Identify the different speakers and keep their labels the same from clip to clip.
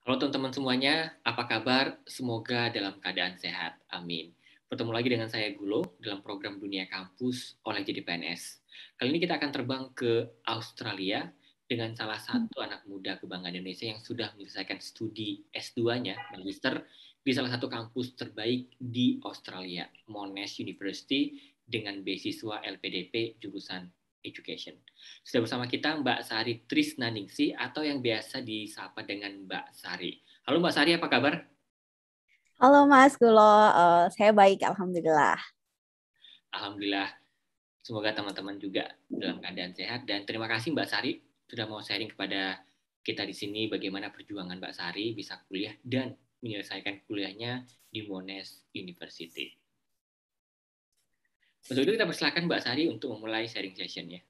Speaker 1: Halo teman-teman semuanya, apa kabar? Semoga dalam keadaan sehat. Amin. Bertemu lagi dengan saya Gulo dalam program Dunia Kampus oleh Jadi PNS. Kali ini kita akan terbang ke Australia dengan salah satu anak muda kebanggaan Indonesia yang sudah menyelesaikan studi S2-nya, magister, di salah satu kampus terbaik di Australia, Monash University, dengan beasiswa LPDP jurusan Education. Sudah bersama kita Mbak Sari Trisnaningsih atau yang biasa disapa dengan Mbak Sari. Halo Mbak Sari, apa kabar?
Speaker 2: Halo Mas Gulo, saya baik Alhamdulillah.
Speaker 1: Alhamdulillah, semoga teman-teman juga dalam keadaan sehat. Dan terima kasih Mbak Sari sudah mau sharing kepada kita di sini bagaimana perjuangan Mbak Sari bisa kuliah dan menyelesaikan kuliahnya di Monash University. Untuk itu kita persilakan Mbak Sari untuk memulai sharing session-nya.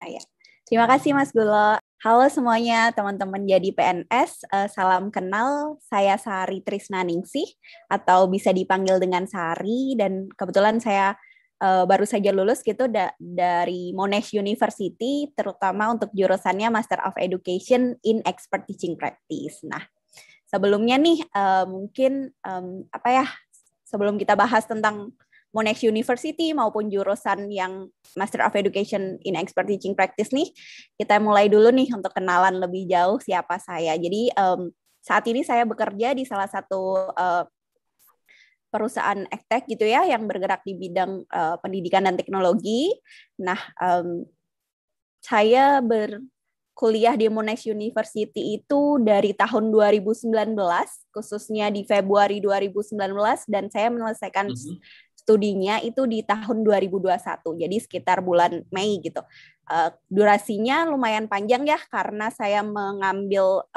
Speaker 2: Ya. Terima kasih Mas Gulo. Halo semuanya teman-teman jadi PNS, salam kenal, saya Sari Trisnaningsih atau bisa dipanggil dengan Sari dan kebetulan saya baru saja lulus gitu dari Monash University, terutama untuk jurusannya Master of Education in Expert Teaching Practice. Nah, sebelumnya nih mungkin sebelum kita bahas tentang Monash University maupun jurusan yang Master of Education in Expert Teaching Practice nih, kita mulai dulu nih untuk kenalan lebih jauh siapa saya. Jadi saat ini saya bekerja di salah satu perusahaan edtech gitu ya yang bergerak di bidang pendidikan dan teknologi. Nah, saya kuliah di Monash University itu dari tahun 2019, khususnya di Februari 2019, dan saya menyelesaikan studinya itu di tahun 2021, jadi sekitar bulan Mei gitu. Durasinya lumayan panjang ya, karena saya mengambil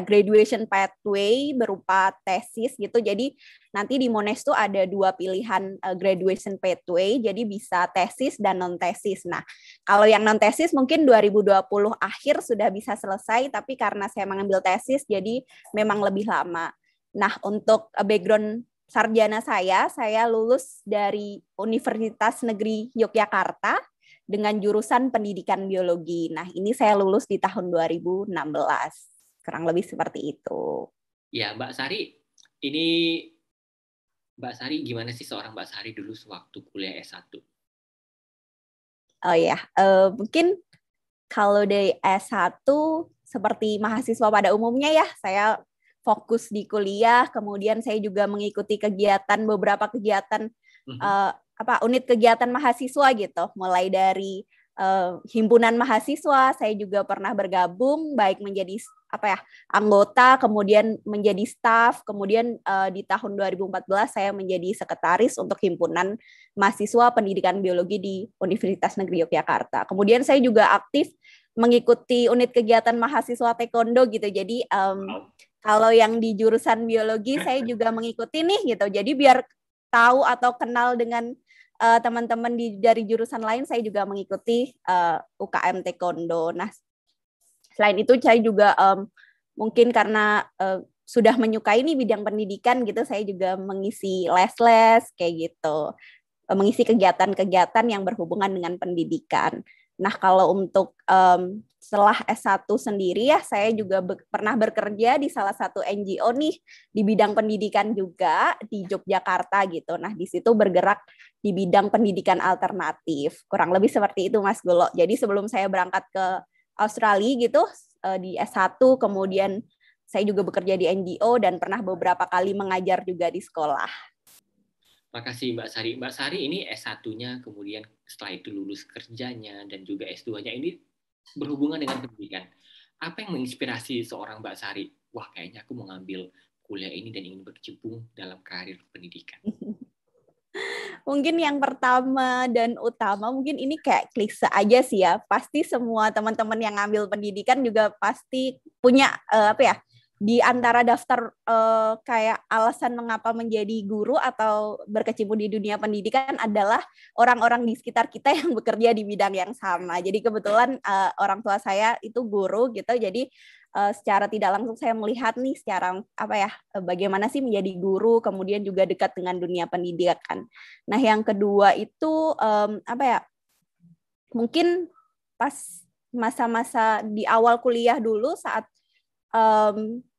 Speaker 2: graduation pathway berupa tesis gitu. Jadi nanti di Monash tuh ada dua pilihan graduation pathway, jadi bisa tesis dan non tesis. Nah, kalau yang non tesis mungkin 2020 akhir sudah bisa selesai, tapi karena saya mengambil tesis jadi memang lebih lama. Nah, untuk background sarjana saya lulus dari Universitas Negeri Yogyakarta dengan jurusan pendidikan biologi. Nah, ini saya lulus di tahun 2016. Kurang lebih seperti itu.
Speaker 1: Ya, Mbak Sari, ini Mbak Sari gimana sih seorang Mbak Sari dulu sewaktu kuliah S1?
Speaker 2: Oh ya, mungkin kalau dari S1 seperti mahasiswa pada umumnya ya, saya fokus di kuliah, kemudian saya juga mengikuti beberapa kegiatan unit kegiatan mahasiswa gitu, mulai dari himpunan mahasiswa, saya juga pernah bergabung baik menjadi anggota, kemudian menjadi staf, kemudian di tahun 2014 saya menjadi sekretaris untuk himpunan mahasiswa pendidikan biologi di Universitas Negeri Yogyakarta. Kemudian saya juga aktif mengikuti unit kegiatan mahasiswa taekwondo gitu. Jadi kalau yang di jurusan biologi saya juga mengikuti nih gitu. Jadi biar tahu atau kenal dengan teman-teman dari jurusan lain, saya juga mengikuti UKM taekwondo. Nah, selain itu saya juga mungkin karena sudah menyukai nih bidang pendidikan gitu, saya juga mengisi les-les kayak gitu, mengisi kegiatan-kegiatan yang berhubungan dengan pendidikan. Nah, kalau untuk setelah S1 sendiri ya, saya juga pernah bekerja di salah satu NGO nih di bidang pendidikan juga di Yogyakarta gitu. Nah, di situ bergerak di bidang pendidikan alternatif. Kurang lebih seperti itu Mas Gulo. Jadi sebelum saya berangkat ke Australia gitu di S1, kemudian saya juga bekerja di NGO dan pernah beberapa kali mengajar juga di sekolah.
Speaker 1: Makasih Mbak Sari. Mbak Sari ini S1-nya, kemudian setelah itu lulus kerjanya, dan juga S2-nya ini berhubungan dengan pendidikan. Apa yang menginspirasi seorang Mbak Sari? Wah, kayaknya aku mau ngambil kuliah ini dan ingin berkecimpung dalam karir pendidikan.
Speaker 2: Mungkin yang pertama dan utama, mungkin ini kayak klise aja sih ya. Pasti semua teman-teman yang ngambil pendidikan juga pasti punya di antara daftar kayak alasan mengapa menjadi guru atau berkecimpung di dunia pendidikan adalah orang-orang di sekitar kita yang bekerja di bidang yang sama. Jadi kebetulan orang tua saya itu guru gitu. Jadi secara tidak langsung saya melihat nih secara bagaimana sih menjadi guru, kemudian juga dekat dengan dunia pendidikan. Nah, yang kedua itu mungkin pas masa-masa di awal kuliah dulu saat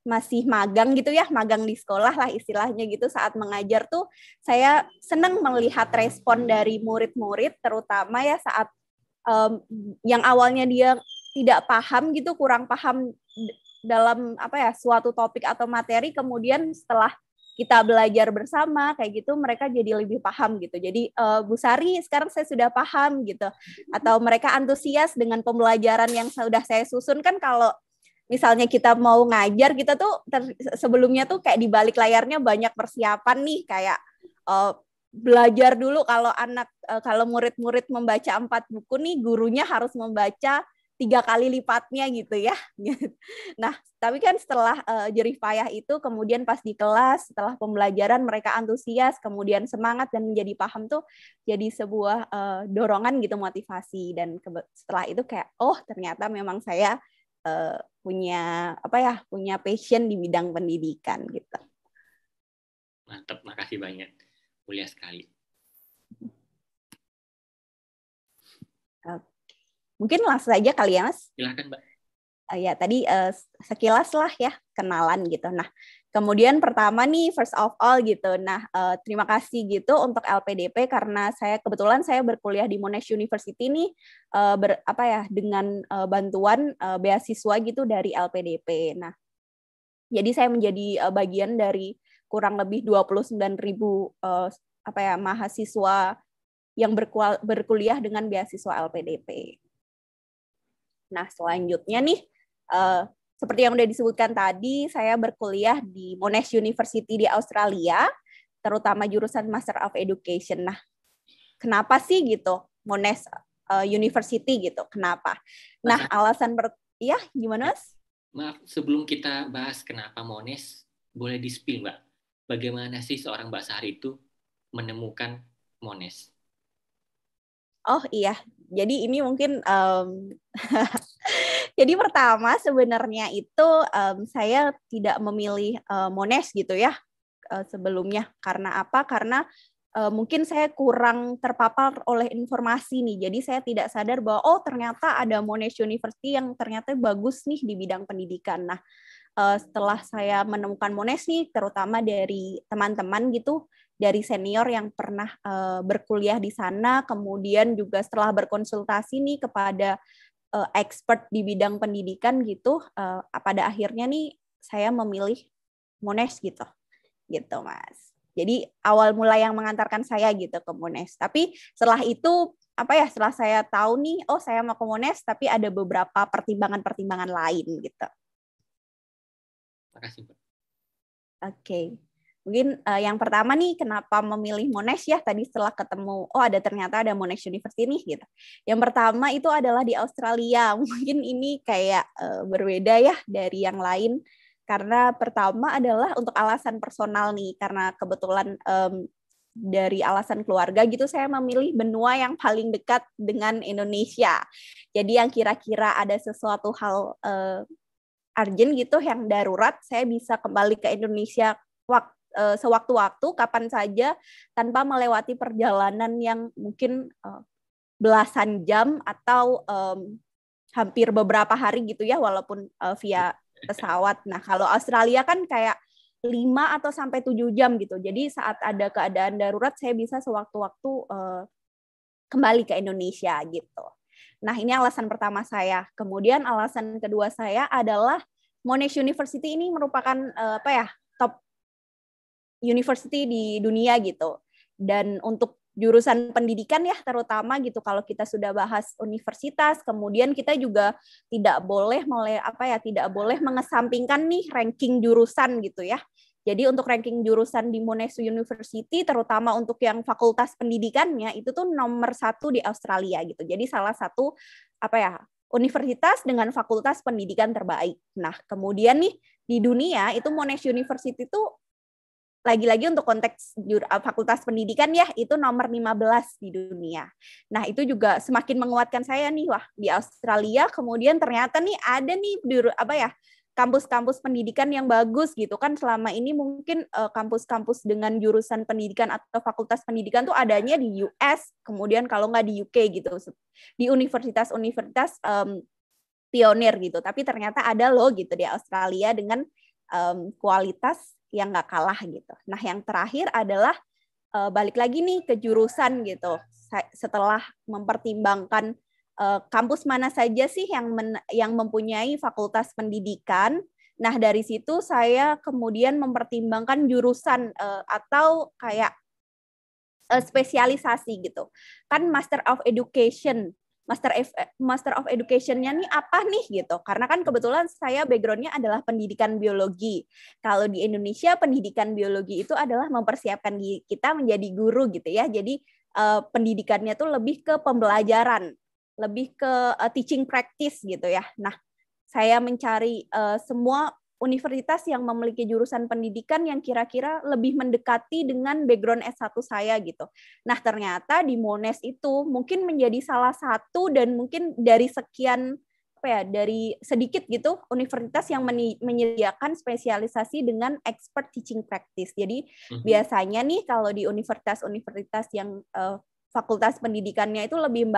Speaker 2: masih magang gitu ya, magang di sekolah lah istilahnya gitu. Saat mengajar tuh saya senang melihat respon dari murid-murid, terutama ya saat yang awalnya dia tidak paham gitu, kurang paham dalam apa ya suatu topik atau materi, kemudian setelah kita belajar bersama kayak gitu mereka jadi lebih paham gitu. Jadi Bu Sari sekarang saya sudah paham gitu, atau mereka antusias dengan pembelajaran yang sudah saya susun. Kan kalau misalnya kita mau ngajar, kita tuh sebelumnya tuh kayak di balik layarnya banyak persiapan nih, kayak belajar dulu kalau murid-murid membaca 4 buku nih, gurunya harus membaca 3 kali lipatnya gitu ya. Nah, tapi kan setelah jerih payah itu, kemudian pas di kelas, setelah pembelajaran mereka antusias, kemudian semangat dan menjadi paham tuh jadi sebuah dorongan gitu, motivasi. Dan setelah itu kayak, oh ternyata memang saya punya passion di bidang pendidikan gitu.
Speaker 1: Mantap, makasih banyak, mulia sekali.
Speaker 2: Mungkin langsung saja kali ya Mas.
Speaker 1: Silakan Mbak.
Speaker 2: Ya tadi sekilas lah ya kenalan gitu. Nah kemudian pertama nih first of all gitu. Nah terima kasih gitu untuk LPDP karena kebetulan saya berkuliah di Monash University nih dengan bantuan beasiswa gitu dari LPDP. Nah jadi saya menjadi bagian dari kurang lebih 29.000 mahasiswa yang berkuliah dengan beasiswa LPDP. Nah, selanjutnya nih, seperti yang udah disebutkan tadi, saya berkuliah di Monash University di Australia, terutama jurusan Master of Education. Nah, kenapa sih gitu Monash University gitu? Kenapa? Nah, alasan ya gimana Mas?
Speaker 1: Maaf, sebelum kita bahas kenapa Monash, boleh di-spill Mbak, bagaimana sih seorang Mbak Sari itu menemukan Monash?
Speaker 2: Oh iya, jadi ini mungkin jadi pertama sebenarnya itu saya tidak memilih Monash gitu ya sebelumnya. Karena apa? Karena mungkin saya kurang terpapar oleh informasi nih. Jadi saya tidak sadar bahwa oh ternyata ada Monash University yang ternyata bagus nih di bidang pendidikan. Nah setelah saya menemukan Monash nih, terutama dari teman-teman gitu, dari senior yang pernah berkuliah di sana, kemudian juga setelah berkonsultasi nih kepada expert di bidang pendidikan gitu, pada akhirnya nih saya memilih Monash gitu Mas. Jadi awal mula yang mengantarkan saya gitu ke Monash. Tapi setelah itu setelah saya tahu nih, oh saya mau ke Monash, tapi ada beberapa pertimbangan-pertimbangan lain gitu.
Speaker 1: Makasih Mbak.
Speaker 2: Oke. Mungkin yang pertama nih kenapa memilih Monash ya, tadi setelah ketemu ternyata ada Monash University nih gitu. Yang pertama itu adalah di Australia. Mungkin ini kayak berbeda ya dari yang lain karena pertama adalah untuk alasan personal nih, karena kebetulan dari alasan keluarga gitu saya memilih benua yang paling dekat dengan Indonesia. Jadi yang kira-kira ada sesuatu hal urgent gitu yang darurat, saya bisa kembali ke Indonesia sewaktu-waktu, kapan saja, tanpa melewati perjalanan yang mungkin belasan jam atau hampir beberapa hari gitu ya, walaupun via pesawat. Nah, kalau Australia kan kayak 5 atau sampai 7 jam gitu. Jadi saat ada keadaan darurat, saya bisa sewaktu-waktu kembali ke Indonesia gitu. Nah, ini alasan pertama saya. Kemudian alasan kedua saya adalah Monash University ini merupakan top university di dunia gitu. Dan untuk jurusan pendidikan ya terutama gitu, kalau kita sudah bahas universitas, kemudian kita juga tidak boleh mengesampingkan nih ranking jurusan gitu ya. Jadi untuk ranking jurusan di Monash University, terutama untuk yang fakultas pendidikannya, itu tuh nomor 1 di Australia gitu. Jadi salah satu universitas dengan fakultas pendidikan terbaik. Nah, kemudian nih di dunia itu Monash University itu lagi-lagi untuk konteks fakultas pendidikan ya, itu nomor 15 di dunia. Nah, itu juga semakin menguatkan saya nih, wah di Australia kemudian ternyata nih ada nih kampus-kampus pendidikan yang bagus gitu kan. Selama ini mungkin kampus-kampus dengan jurusan pendidikan atau fakultas pendidikan tuh adanya di US, kemudian kalau nggak di UK gitu, di universitas-universitas pionir gitu, tapi ternyata ada loh gitu di Australia dengan kualitas yang nggak kalah gitu. Nah yang terakhir adalah balik lagi nih ke jurusan gitu. Setelah mempertimbangkan kampus mana saja sih yang mempunyai fakultas pendidikan, nah dari situ saya kemudian mempertimbangkan jurusan atau kayak spesialisasi gitu. Kan Master of Education Education-nya nih apa nih gitu. Karena kan kebetulan saya background-nya adalah pendidikan biologi. Kalau di Indonesia pendidikan biologi itu adalah mempersiapkan kita menjadi guru gitu ya. Jadi pendidikannya tuh lebih ke pembelajaran, lebih ke teaching practice gitu ya. Nah, saya mencari semua universitas yang memiliki jurusan pendidikan yang kira-kira lebih mendekati dengan background S1 saya gitu. Nah, ternyata di Monash itu mungkin menjadi salah satu dan mungkin dari sekian dari sedikit gitu universitas yang menyediakan spesialisasi dengan expert teaching practice. Jadi biasanya nih kalau di universitas-universitas yang fakultas pendidikannya itu lebih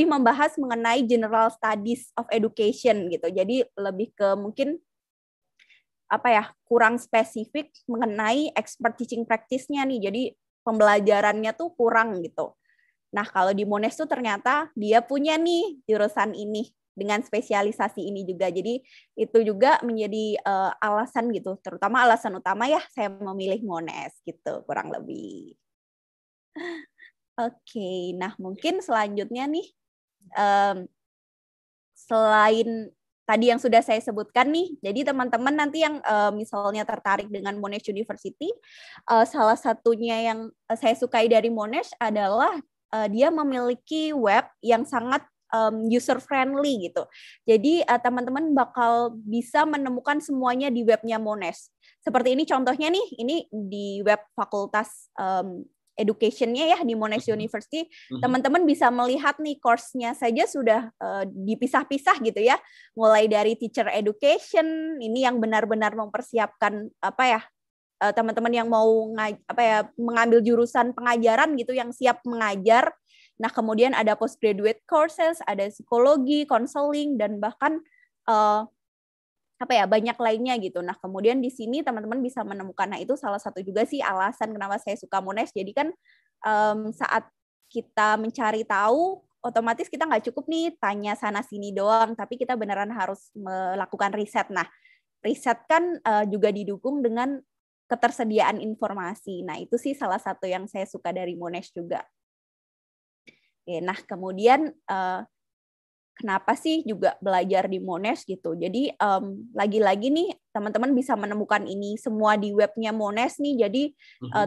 Speaker 2: membahas mengenai general studies of education gitu. Jadi lebih ke mungkin kurang spesifik mengenai expert teaching practice-nya nih. Jadi pembelajarannya tuh kurang gitu. Nah, kalau di Monash tuh ternyata dia punya nih jurusan ini dengan spesialisasi ini juga. Jadi itu juga menjadi alasan gitu, terutama alasan utama ya saya memilih Monash gitu, kurang lebih. Oke, nah mungkin selanjutnya nih selain tadi yang sudah saya sebutkan nih, jadi teman-teman nanti yang misalnya tertarik dengan Monash University, salah satunya yang saya sukai dari Monash adalah dia memiliki web yang sangat user friendly gitu. Jadi teman-teman bakal bisa menemukan semuanya di webnya Monash. Seperti ini contohnya nih, ini di web Fakultas Education-nya ya di Monash University, teman-teman bisa melihat nih course-nya saja sudah dipisah-pisah gitu ya, mulai dari teacher education, ini yang benar-benar mempersiapkan teman-teman yang mau mengambil jurusan pengajaran gitu, yang siap mengajar. Nah kemudian ada postgraduate courses, ada psikologi, counseling, dan bahkan banyak lainnya gitu. Nah, kemudian di sini teman-teman bisa menemukan, nah itu salah satu juga sih alasan kenapa saya suka Monash. Jadi kan saat kita mencari tahu, otomatis kita nggak cukup nih tanya sana sini doang, tapi kita beneran harus melakukan riset. Nah, riset kan juga didukung dengan ketersediaan informasi. Nah, itu sih salah satu yang saya suka dari Monash juga. Oke, nah kemudian kenapa sih juga belajar di Monash gitu. Jadi lagi-lagi nih teman-teman bisa menemukan ini semua di webnya Monash nih, jadi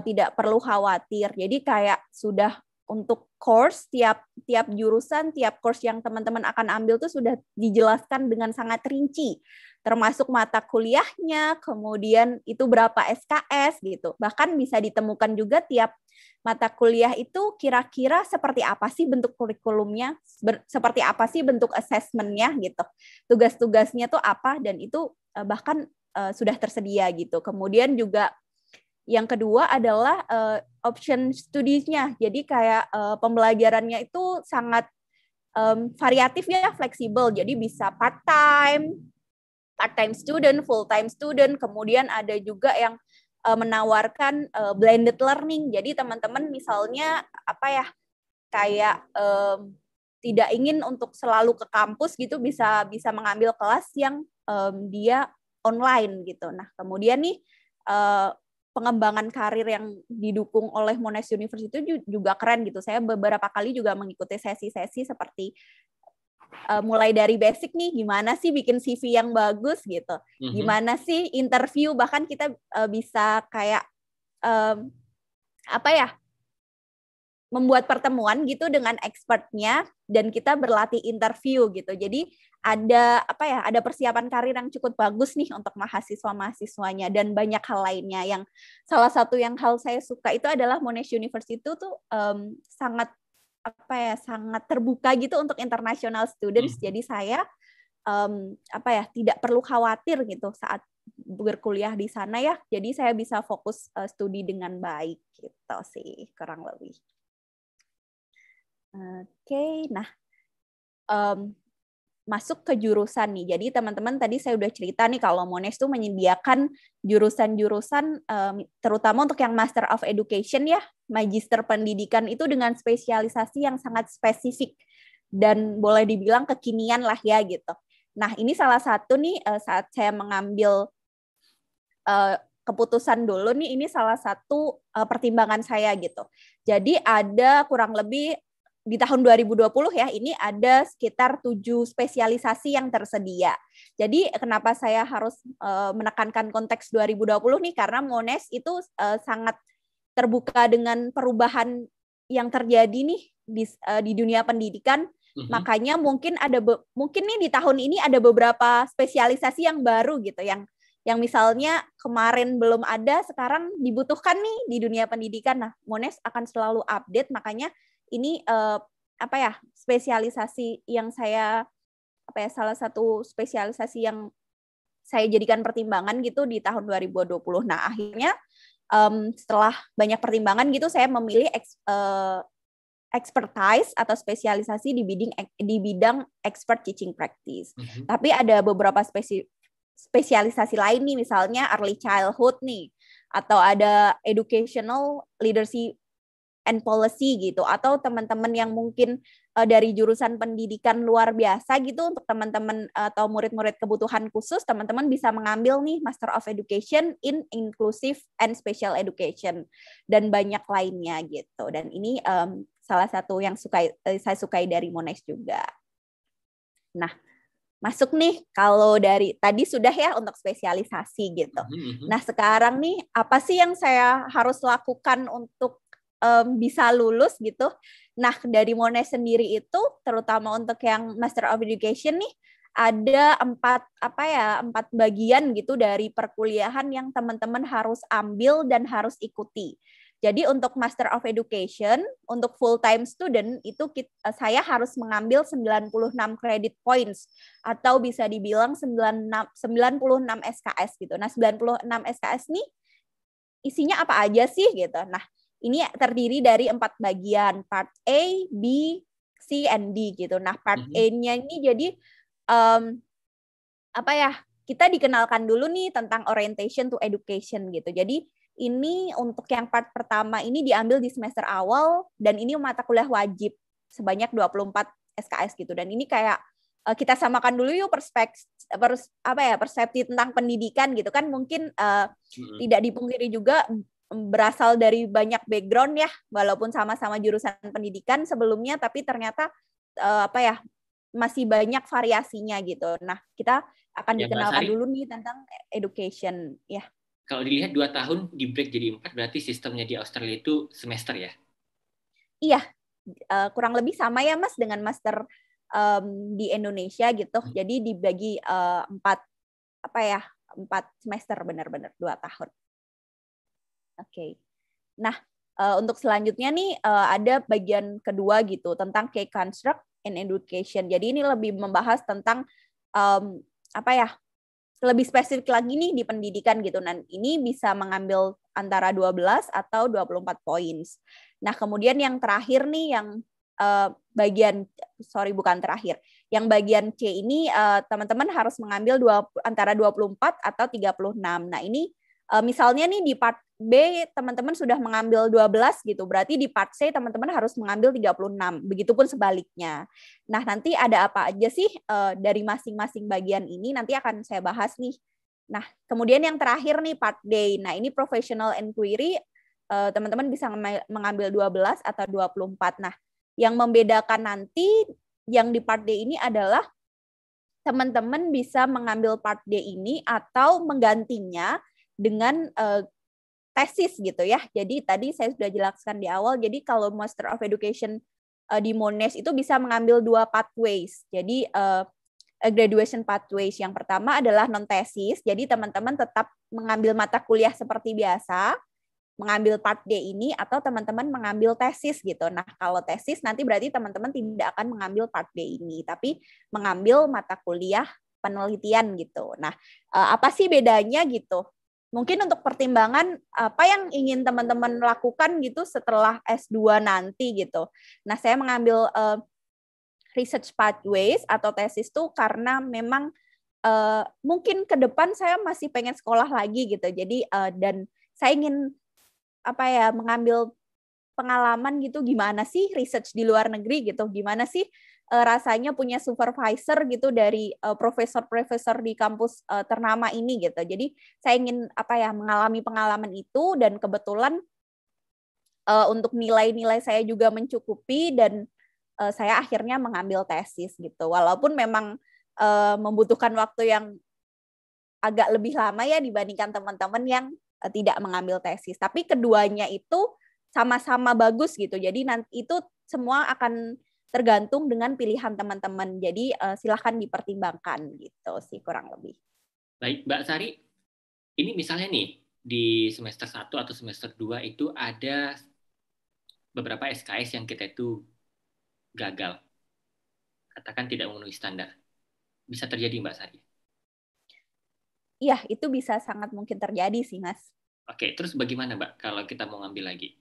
Speaker 2: tidak perlu khawatir. Jadi kayak sudah untuk course, tiap jurusan, tiap course yang teman-teman akan ambil tuh sudah dijelaskan dengan sangat rinci, termasuk mata kuliahnya, kemudian itu berapa SKS gitu. Bahkan bisa ditemukan juga tiap mata kuliah itu kira-kira seperti apa sih bentuk kurikulumnya, seperti apa sih bentuk assessment-nya gitu. Tugas-tugasnya tuh apa, dan itu bahkan sudah tersedia gitu. Kemudian juga yang kedua adalah option studies-nya. Jadi kayak pembelajarannya itu sangat variatif ya, fleksibel. Jadi bisa part-time student, full-time student. Kemudian ada juga yang menawarkan blended learning. Jadi teman-teman misalnya kayak tidak ingin untuk selalu ke kampus gitu, bisa mengambil kelas yang dia online gitu. Nah, kemudian nih pengembangan karir yang didukung oleh Monash University itu juga keren gitu. Saya beberapa kali juga mengikuti sesi-sesi seperti mulai dari basic nih, gimana sih bikin CV yang bagus gitu, gimana sih interview, bahkan kita bisa kayak membuat pertemuan gitu dengan expertnya, dan kita berlatih interview gitu. Jadi ada ada persiapan karir yang cukup bagus nih untuk mahasiswa-mahasiswanya, dan banyak hal lainnya. Yang salah satu yang hal saya suka itu adalah Monash University itu tuh sangat sangat terbuka gitu untuk international students. Jadi saya tidak perlu khawatir gitu saat berkuliah di sana ya. Jadi saya bisa fokus studi dengan baik gitu sih kurang lebih. Oke, nah masuk ke jurusan nih. Jadi teman-teman tadi saya udah cerita nih kalau Monash tuh menyediakan jurusan-jurusan terutama untuk yang Master of Education ya, Magister Pendidikan itu dengan spesialisasi yang sangat spesifik dan boleh dibilang kekinian lah ya gitu. Nah ini salah satu nih saat saya mengambil keputusan dulu nih, ini salah satu pertimbangan saya gitu. Jadi ada kurang lebih di tahun 2020 ya, ini ada sekitar 7 spesialisasi yang tersedia. Jadi kenapa saya harus menekankan konteks 2020 nih, karena Monash itu sangat terbuka dengan perubahan yang terjadi nih di dunia pendidikan. Makanya mungkin nih di tahun ini ada beberapa spesialisasi yang baru gitu, yang misalnya kemarin belum ada, sekarang dibutuhkan nih di dunia pendidikan. Nah, Monash akan selalu update, makanya ini spesialisasi yang salah satu spesialisasi yang saya jadikan pertimbangan gitu di tahun 2020. Nah, akhirnya setelah banyak pertimbangan gitu, saya memilih expertise atau spesialisasi di bidang expert teaching practice. Tapi ada beberapa spesialisasi lain nih, misalnya early childhood nih, atau ada educational leadership and policy gitu, atau teman-teman yang mungkin dari jurusan pendidikan luar biasa gitu, untuk teman-teman atau murid-murid kebutuhan khusus, teman-teman bisa mengambil nih Master of Education in Inclusive and Special Education dan banyak lainnya gitu. Dan ini salah satu yang saya sukai dari Monash juga. Nah, masuk nih kalau dari tadi sudah ya untuk spesialisasi gitu. Nah, sekarang nih apa sih yang saya harus lakukan untuk bisa lulus gitu. Nah, dari Monash sendiri itu terutama untuk yang Master of Education nih ada 4 bagian gitu dari perkuliahan yang teman-teman harus ambil dan harus ikuti. Jadi untuk Master of Education, untuk full-time student, itu saya harus mengambil 96 credit points, atau bisa dibilang 96 SKS gitu. Nah, 96 SKS nih isinya apa aja sih gitu. Nah, ini terdiri dari 4 bagian, part A, B, C, and D gitu. Nah, part A-nya ini jadi kita dikenalkan dulu nih tentang orientation to education gitu. Jadi ini untuk yang part pertama ini diambil di semester awal, dan ini mata kuliah wajib sebanyak 24 SKS gitu. Dan ini kayak kita samakan dulu yuk persepsi tentang pendidikan gitu kan. Mungkin tidak dipungkiri juga berasal dari banyak background ya, walaupun sama-sama jurusan pendidikan sebelumnya, tapi ternyata masih banyak variasinya gitu. Nah, kita akan dikenalkan dulu nih tentang education ya.
Speaker 1: Kalau dilihat 2 tahun di break jadi 4, berarti sistemnya di Australia itu semester ya?
Speaker 2: Iya, kurang lebih sama ya Mas dengan master di Indonesia gitu. Jadi dibagi 4 semester, benar-benar 2 tahun. Oke. Nah, untuk selanjutnya nih ada bagian kedua gitu tentang key construct in education. Jadi ini lebih membahas tentang lebih spesifik lagi nih di pendidikan gitu. Nah, ini bisa mengambil antara 12 atau 24 points. Nah, kemudian yang terakhir nih yang yang bagian C ini teman-teman harus mengambil antara 24 atau 36. Nah, ini misalnya nih di part B teman-teman sudah mengambil 12 gitu, berarti di part C teman-teman harus mengambil 36. Begitupun sebaliknya. Nah, nanti ada apa aja sih dari masing-masing bagian ini nanti akan saya bahas nih. Nah, kemudian yang terakhir nih part D. Nah, ini professional inquiry, teman-teman bisa mengambil 12 atau 24. Nah, yang membedakan nanti yang di part D ini adalah teman-teman bisa mengambil part D ini atau menggantinya dengan tesis gitu ya. Jadi tadi saya sudah jelaskan di awal, jadi kalau Master of Education di Monash itu bisa mengambil 2 pathways. Jadi graduation pathways. Yang pertama adalah non-tesis, jadi teman-teman tetap mengambil mata kuliah seperti biasa, mengambil part D ini, atau teman-teman mengambil tesis gitu. Nah, kalau tesis nanti berarti teman-teman tidak akan mengambil part D ini, tapi mengambil mata kuliah penelitian gitu. Nah, apa sih bedanya gitu? Mungkin untuk pertimbangan apa yang ingin teman-teman lakukan gitu setelah S2 nanti gitu. Nah, saya mengambil research pathways atau tesis tuh karena memang mungkin ke depan saya masih pengen sekolah lagi gitu. Jadi dan saya ingin mengambil pengalaman gitu, gimana sih research di luar negeri gitu, gimana sih rasanya punya supervisor gitu dari profesor-profesor di kampus ternama ini gitu. Jadi saya ingin mengalami pengalaman itu, dan kebetulan untuk nilai-nilai saya juga mencukupi, dan saya akhirnya mengambil tesis gitu. Walaupun memang membutuhkan waktu yang agak lebih lama ya dibandingkan teman-teman yang tidak mengambil tesis. Tapi keduanya itu sama-sama bagus gitu. Jadi nanti itu semua akan tergantung dengan pilihan teman-teman. Jadi silahkan dipertimbangkan gitu sih kurang lebih.
Speaker 1: Baik, Mbak Sari, ini misalnya nih di semester 1 atau semester 2 itu ada beberapa SKS yang kita itu gagal. Katakan tidak memenuhi standar. Bisa terjadi, Mbak Sari?
Speaker 2: Iya, itu bisa sangat mungkin terjadi sih, Mas.
Speaker 1: Oke, terus bagaimana, Mbak, kalau kita mau ngambil lagi?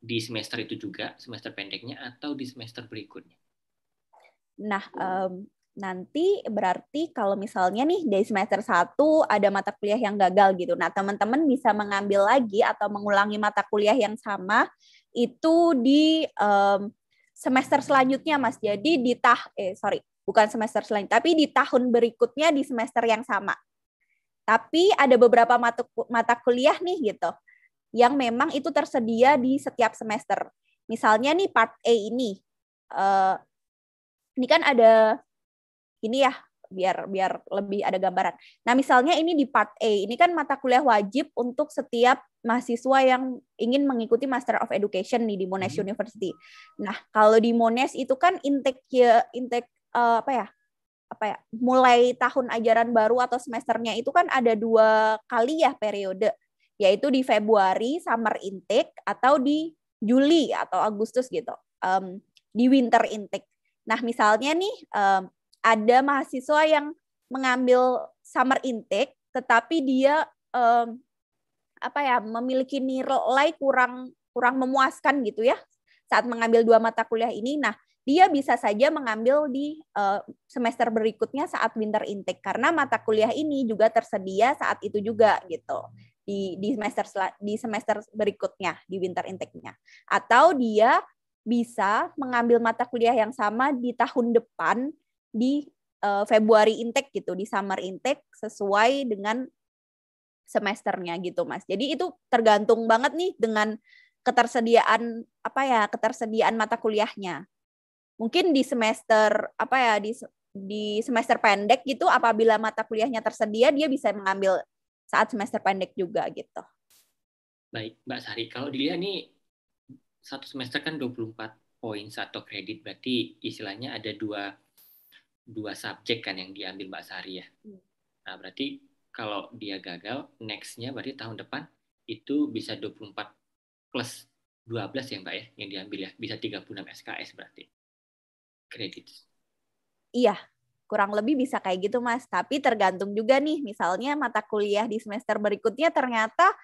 Speaker 1: Di semester itu juga, semester pendeknya, atau di semester berikutnya?
Speaker 2: Nah, nanti berarti kalau misalnya nih dari semester 1 ada mata kuliah yang gagal gitu. Nah, teman-teman bisa mengambil lagi atau mengulangi mata kuliah yang sama itu di semester selanjutnya, Mas. Jadi bukan semester selanjutnya, tapi di tahun berikutnya di semester yang sama. Tapi ada beberapa mata kuliah nih gitu yang memang itu tersedia di setiap semester. Misalnya nih part A ini kan ada ini ya, biar lebih ada gambaran. Nah, misalnya ini di part A, ini kan mata kuliah wajib untuk setiap mahasiswa yang ingin mengikuti Master of Education nih di Monash University. Nah, kalau di Monash itu kan intake mulai tahun ajaran baru atau semesternya itu kan ada 2 kali ya periode, yaitu di Februari summer intake atau di Juli atau Agustus gitu, di winter intake. Nah, misalnya nih ada mahasiswa yang mengambil summer intake, tetapi dia memiliki nilai kurang memuaskan gitu ya saat mengambil 2 mata kuliah ini. Nah, dia bisa saja mengambil di semester berikutnya saat winter intake, karena mata kuliah ini juga tersedia saat itu juga gitu di semester berikutnya di winter intake-nya. Atau dia bisa mengambil mata kuliah yang sama di tahun depan di Februari intake gitu, di summer intake sesuai dengan semesternya gitu, Mas. Jadi itu tergantung banget nih dengan ketersediaan mata kuliahnya. Mungkin di semester di semester pendek gitu, apabila mata kuliahnya tersedia, dia bisa mengambil saat semester pendek juga gitu.
Speaker 1: Baik, Mbak Sari, kalau dilihat nih satu semester kan 24 poin satu kredit, berarti istilahnya ada dua subjek kan yang diambil Mbak Sari ya. Nah, berarti kalau dia gagal, next-nya berarti tahun depan itu bisa 24 plus 12 ya Mbak ya, yang diambil ya. Bisa 36 SKS berarti. Kredit.
Speaker 2: Iya, kurang lebih bisa kayak gitu, Mas. Tapi tergantung juga nih, misalnya mata kuliah di semester berikutnya ternyata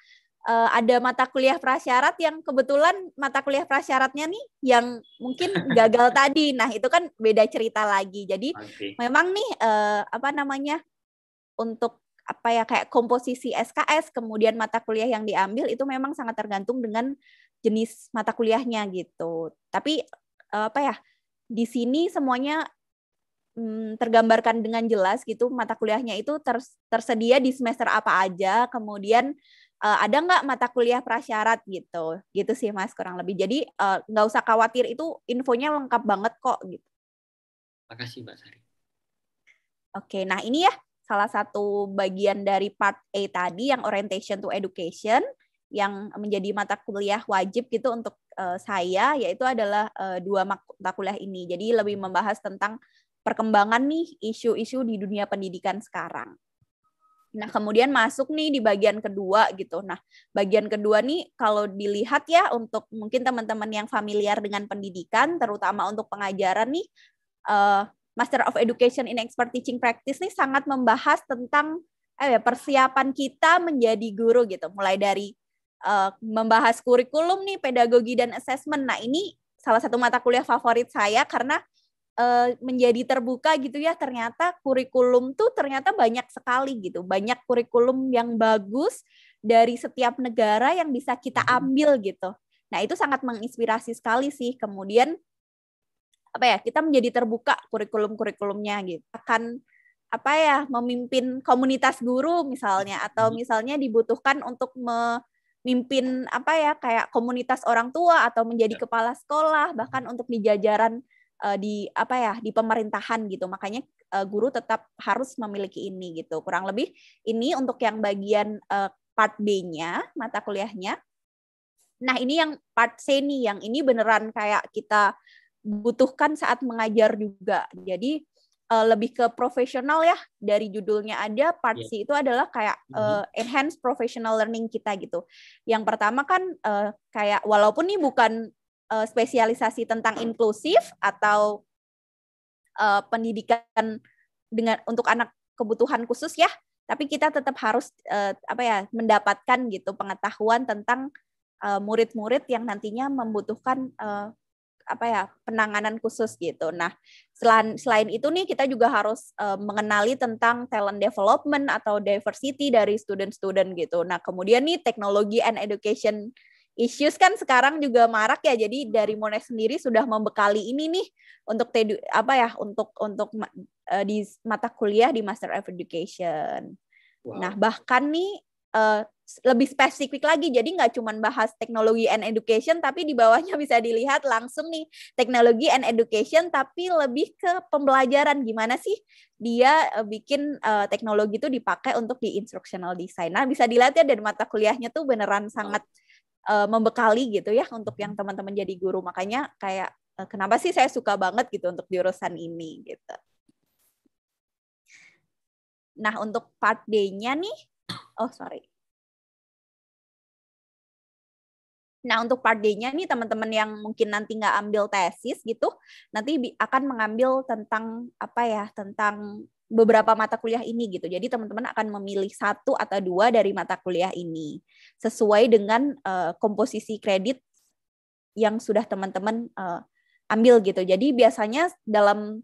Speaker 2: ada mata kuliah prasyarat yang kebetulan mata kuliah prasyaratnya nih yang mungkin gagal tadi. Nah, itu kan beda cerita lagi. Jadi memang nih untuk kayak komposisi SKS kemudian mata kuliah yang diambil itu memang sangat tergantung dengan jenis mata kuliahnya gitu. Tapi di sini semuanya tergambarkan dengan jelas gitu, mata kuliahnya itu tersedia di semester apa aja, kemudian ada nggak mata kuliah prasyarat gitu sih Mas kurang lebih. Jadi nggak usah khawatir, itu infonya lengkap banget kok gitu.
Speaker 1: Makasih Mbak Sari.
Speaker 2: Oke, nah ini ya salah satu bagian dari part A tadi yang orientation to education yang menjadi mata kuliah wajib gitu untuk saya, yaitu adalah 2 mata kuliah ini. Jadi lebih membahas tentang perkembangan nih isu-isu di dunia pendidikan sekarang. Nah, kemudian masuk nih di bagian kedua gitu. Nah, bagian kedua nih kalau dilihat ya untuk mungkin teman-teman yang familiar dengan pendidikan, terutama untuk pengajaran nih, Master of Education in Expert Teaching Practice nih sangat membahas tentang persiapan kita menjadi guru gitu. Mulai dari membahas kurikulum nih, pedagogi dan assessment. Nah, ini salah satu mata kuliah favorit saya karena menjadi terbuka gitu ya, ternyata kurikulum tuh ternyata banyak sekali gitu, banyak kurikulum yang bagus dari setiap negara yang bisa kita ambil gitu. Nah itu sangat menginspirasi sekali sih. Kemudian apa ya, kita menjadi terbuka kurikulum-kurikulumnya gitu, akan apa ya, memimpin komunitas guru misalnya, atau misalnya dibutuhkan untuk memimpin apa ya, kayak komunitas orang tua atau menjadi kepala sekolah, bahkan untuk di jajaran di apa ya, di pemerintahan gitu. Makanya guru tetap harus memiliki ini gitu. Kurang lebih ini untuk yang bagian part B-nya, mata kuliahnya. Nah, ini yang part C nih, yang ini beneran kayak kita butuhkan saat mengajar juga. Jadi lebih ke profesional ya, dari judulnya ada. Part C itu adalah kayak enhance professional learning kita gitu. Yang pertama kan kayak walaupun nih bukan spesialisasi tentang inklusif atau pendidikan dengan untuk anak kebutuhan khusus ya, tapi kita tetap harus apa ya, mendapatkan gitu pengetahuan tentang murid-murid yang nantinya membutuhkan apa ya, penanganan khusus gitu. Nah, selain itu nih kita juga harus mengenali tentang talent development atau diversity dari student-student gitu. Nah, kemudian nih teknologi and education issues kan sekarang juga marak ya. Jadi dari Monex sendiri sudah membekali ini nih untuk apa ya, untuk di mata kuliah di Master of Education. Wow. Nah, bahkan nih lebih spesifik lagi, jadi nggak cuma bahas teknologi and education, tapi di bawahnya bisa dilihat langsung nih teknologi and education, tapi lebih ke pembelajaran, gimana sih dia bikin teknologi itu dipakai untuk di instructional design. Nah, bisa dilihat ya dari mata kuliahnya tuh beneran sangat membekali gitu ya untuk yang teman-teman jadi guru. Makanya kayak kenapa sih saya suka banget gitu untuk jurusan ini gitu. Nah, untuk part D-nya nih, Nah, untuk part D-nya nih teman-teman yang mungkin nanti nggak ambil tesis gitu, nanti akan mengambil tentang apa ya, tentang beberapa mata kuliah ini gitu. Jadi teman-teman akan memilih 1 atau 2 dari mata kuliah ini sesuai dengan komposisi kredit yang sudah teman-teman ambil gitu. Jadi biasanya dalam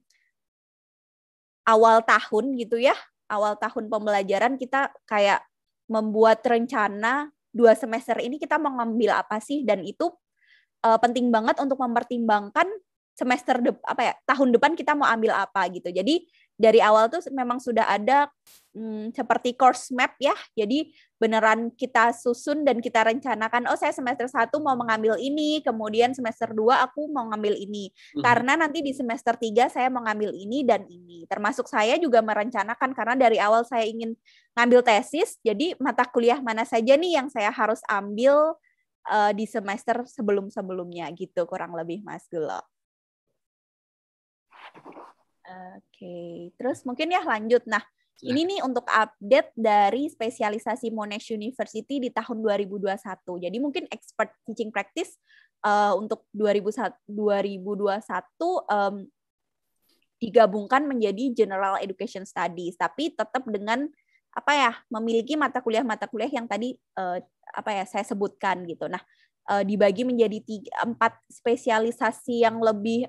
Speaker 2: awal tahun gitu ya, awal tahun pembelajaran kita kayak membuat rencana 2 semester ini kita mau ngambil apa sih, dan itu penting banget untuk mempertimbangkan semester tahun depan kita mau ambil apa gitu. Jadi dari awal tuh memang sudah ada seperti course map ya. Jadi beneran kita susun dan kita rencanakan, oh saya semester 1 mau mengambil ini, kemudian semester 2 aku mau ngambil ini. Karena nanti di semester 3 saya mau ngambil ini dan ini. Termasuk saya juga merencanakan, karena dari awal saya ingin ngambil tesis, jadi mata kuliah mana saja nih yang saya harus ambil di semester sebelum-sebelumnya gitu, kurang lebih Mas Gulo. Oke, terus mungkin ya lanjut. Nah, ini nih untuk update dari spesialisasi Monash University di tahun 2021. Jadi mungkin expert teaching practice untuk 2021 digabungkan menjadi General Education Studies, tapi tetap dengan apa ya, memiliki mata kuliah yang tadi saya sebutkan gitu. Nah, dibagi menjadi 4 spesialisasi yang lebih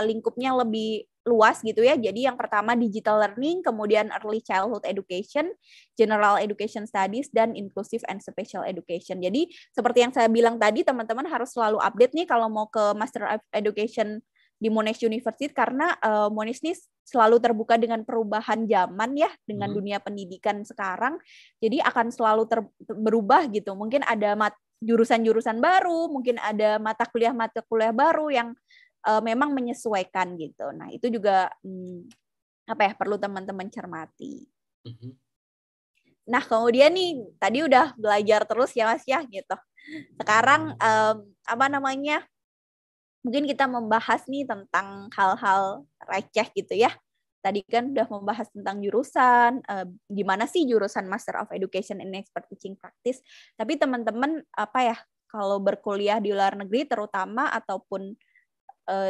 Speaker 2: lingkupnya lebih luas gitu ya. Jadi yang pertama digital learning, kemudian early childhood education, general education studies, dan inclusive and special education. Jadi seperti yang saya bilang tadi, teman-teman harus selalu update nih kalau mau ke Master of Education di Monash University, karena Monash ini selalu terbuka dengan perubahan zaman ya, dengan dunia pendidikan sekarang. Jadi akan selalu berubah gitu. Mungkin ada jurusan-jurusan baru, mungkin ada mata kuliah baru yang memang menyesuaikan gitu. Nah, itu juga perlu teman-teman cermati. Nah, kemudian nih tadi udah belajar terus ya Mas ya gitu. Sekarang mungkin kita membahas nih tentang hal-hal receh gitu ya. Tadi kan udah membahas tentang jurusan, gimana sih jurusan Master of Education in Expert Teaching Practice. Tapi teman-teman kalau berkuliah di luar negeri terutama ataupun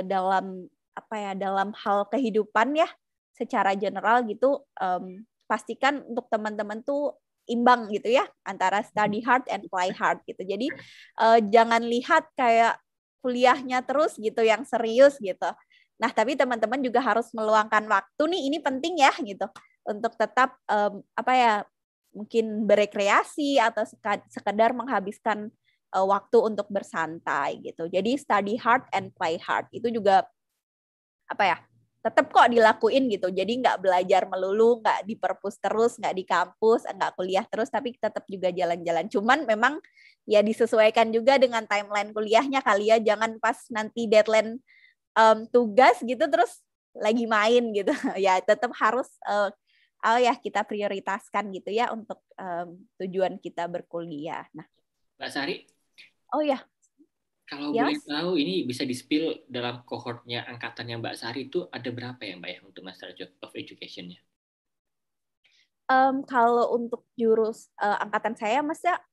Speaker 2: dalam hal kehidupan ya secara general gitu, pastikan untuk teman-teman tuh imbang gitu ya antara study hard and play hard gitu. Jadi jangan lihat kayak kuliahnya terus gitu yang serius gitu. Nah, tapi teman-teman juga harus meluangkan waktu nih, ini penting ya gitu, untuk tetap mungkin berekreasi atau sekedar menghabiskan waktu untuk bersantai gitu. Jadi study hard and play hard itu juga tetap kok dilakuin gitu. Jadi nggak belajar melulu, nggak di perpus terus, nggak di kampus, nggak kuliah terus, tapi tetap juga jalan-jalan. Cuman memang ya disesuaikan juga dengan timeline kuliahnya kali ya. Jangan pas nanti deadline tugas gitu terus lagi main gitu. Ya tetap harus kita prioritaskan gitu ya untuk tujuan kita berkuliah. Nah,
Speaker 1: Mbak Sari.
Speaker 2: Oh ya.
Speaker 1: Kalau boleh tahu, ini bisa di-spill dalam kohortnya angkatannya Mbak Sari itu ada berapa ya Mbak ya untuk Master of Education-nya?
Speaker 2: Kalau untuk jurus angkatan saya,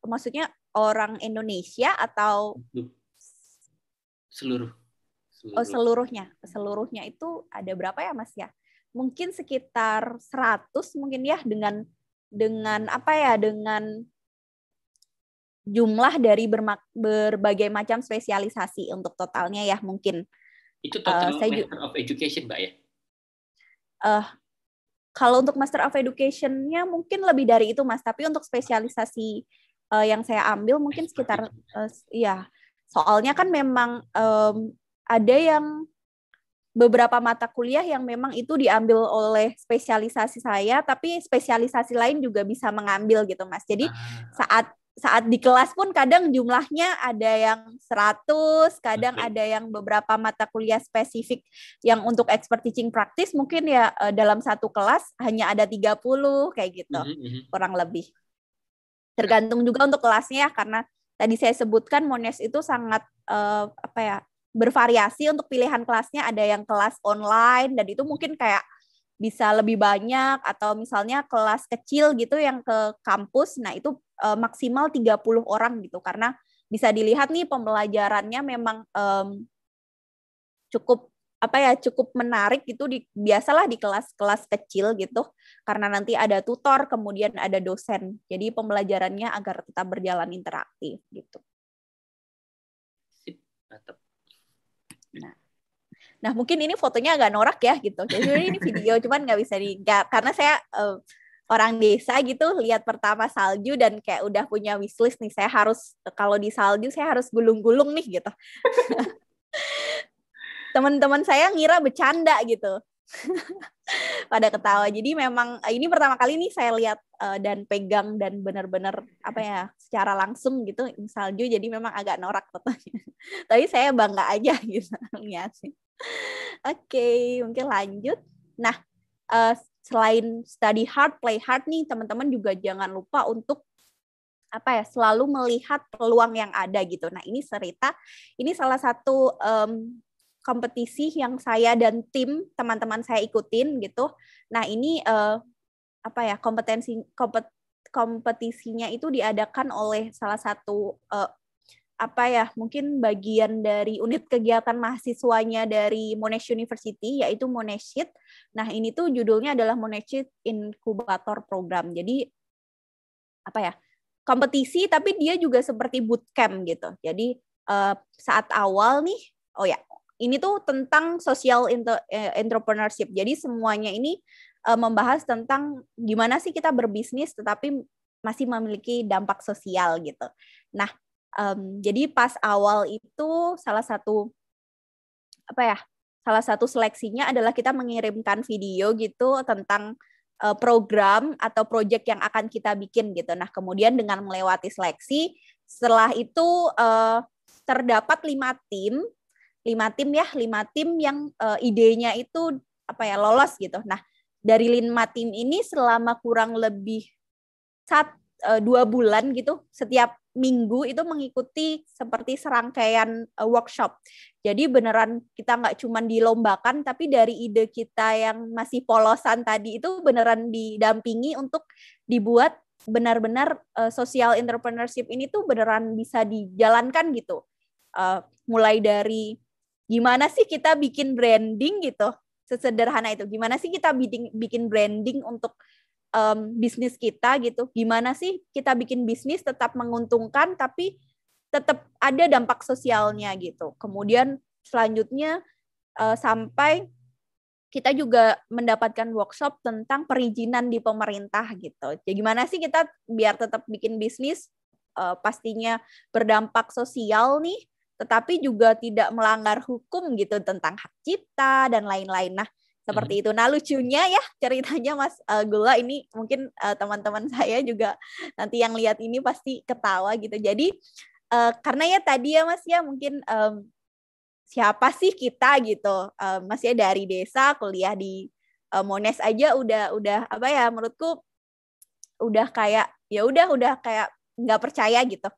Speaker 2: maksudnya orang Indonesia atau
Speaker 1: seluruh?
Speaker 2: Oh, seluruhnya itu ada berapa ya Mas ya? Mungkin sekitar 100 mungkin ya, dengan jumlah dari berbagai macam spesialisasi untuk totalnya ya mungkin.
Speaker 1: Itu total Master of Education, Mbak ya?
Speaker 2: Kalau untuk Master of Education-nya mungkin lebih dari itu, Mas. Tapi untuk spesialisasi yang saya ambil mungkin sekitar, soalnya kan memang ada yang beberapa mata kuliah yang memang itu diambil oleh spesialisasi saya, tapi spesialisasi lain juga bisa mengambil gitu, Mas. Jadi saat di kelas pun kadang jumlahnya ada yang 100, kadang ada yang beberapa mata kuliah spesifik yang untuk expert teaching practice mungkin ya dalam satu kelas hanya ada 30 kayak gitu, kurang lebih. Tergantung juga untuk kelasnya ya, karena tadi saya sebutkan Monash itu sangat bervariasi untuk pilihan kelasnya. Ada yang kelas online dan itu mungkin kayak bisa lebih banyak, atau misalnya kelas kecil gitu yang ke kampus, nah itu maksimal 30 orang gitu, karena bisa dilihat nih pembelajarannya memang cukup menarik gitu, biasalah di kelas-kelas kecil gitu, karena nanti ada tutor, kemudian ada dosen, jadi pembelajarannya agar tetap berjalan interaktif gitu. Nah mungkin ini fotonya agak norak ya gitu. Jadi ini video cuman nggak bisa karena saya orang desa gitu, lihat pertama salju dan kayak udah punya wishlist nih, saya harus kalau di salju saya harus gulung-gulung nih gitu. Teman-teman saya ngira bercanda gitu. Pada ketawa. Jadi memang ini pertama kali nih saya lihat dan pegang dan benar-benar secara langsung gitu salju, jadi memang agak norak fotonya. Tapi saya bangga aja gitu lihatnya. Oke, mungkin lanjut. Nah, selain study hard, play hard nih, teman-teman juga jangan lupa untuk selalu melihat peluang yang ada gitu. Nah, ini Serita, ini salah satu kompetisi yang saya dan tim teman-teman saya ikutin gitu. Nah, ini kompetisinya itu diadakan oleh salah satu mungkin bagian dari unit kegiatan mahasiswanya dari Monash University, yaitu Monashit. Nah, ini tuh judulnya adalah Monashit Incubator Program. Jadi kompetisi, tapi dia juga seperti bootcamp gitu. Jadi saat awal nih, ini tuh tentang social entrepreneurship. Jadi semuanya ini membahas tentang gimana sih kita berbisnis tetapi masih memiliki dampak sosial gitu. Nah, jadi pas awal itu salah satu seleksinya adalah kita mengirimkan video gitu tentang program atau project yang akan kita bikin gitu. Nah, kemudian dengan melewati seleksi, setelah itu terdapat 5 tim yang idenya itu lolos gitu. Nah, dari 5 tim ini selama kurang lebih 2 bulan gitu, setiap minggu itu mengikuti seperti serangkaian workshop. Jadi beneran kita nggak cuma dilombakan, tapi dari ide kita yang masih polosan tadi itu beneran didampingi untuk dibuat benar-benar social entrepreneurship ini tuh beneran bisa dijalankan gitu. Mulai dari gimana sih kita bikin branding gitu, sesederhana itu. Gimana sih kita bikin branding untuk bisnis kita gitu. Gimana sih kita bikin bisnis tetap menguntungkan tapi tetap ada dampak sosialnya gitu. Kemudian selanjutnya sampai kita juga mendapatkan workshop tentang perizinan di pemerintah gitu. Jadi gimana sih kita biar tetap bikin bisnis pastinya berdampak sosial nih, tetapi juga tidak melanggar hukum gitu tentang hak cipta dan lain-lain. Nah, seperti itu. Nah, lucunya ya ceritanya Mas Gula ini mungkin teman-teman saya juga nanti yang lihat ini pasti ketawa gitu. Jadi karena ya tadi ya Mas ya mungkin siapa sih kita gitu, masih dari desa kuliah di Monash aja udah apa ya menurutku udah kayak ya udah kayak nggak percaya gitu.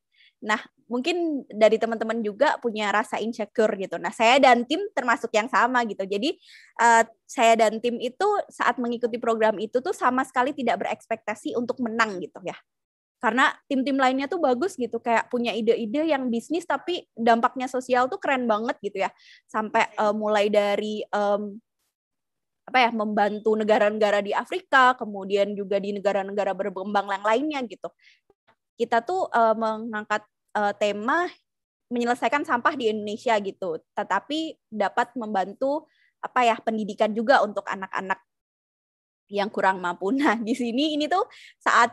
Speaker 2: Nah mungkin dari teman-teman juga punya rasa insecure gitu. Nah saya dan tim termasuk yang sama gitu. Jadi saya dan tim itu saat mengikuti program itu tuh sama sekali tidak berekspektasi untuk menang gitu ya. Karena tim-tim lainnya tuh bagus gitu, kayak punya ide-ide yang bisnis tapi dampaknya sosial tuh keren banget gitu ya. Sampai mulai dari membantu negara-negara di Afrika, kemudian juga di negara-negara berkembang yang lainnya gitu. Kita tuh mengangkat tema menyelesaikan sampah di Indonesia gitu, tetapi dapat membantu pendidikan juga untuk anak-anak yang kurang mampu. Nah, di sini ini tuh saat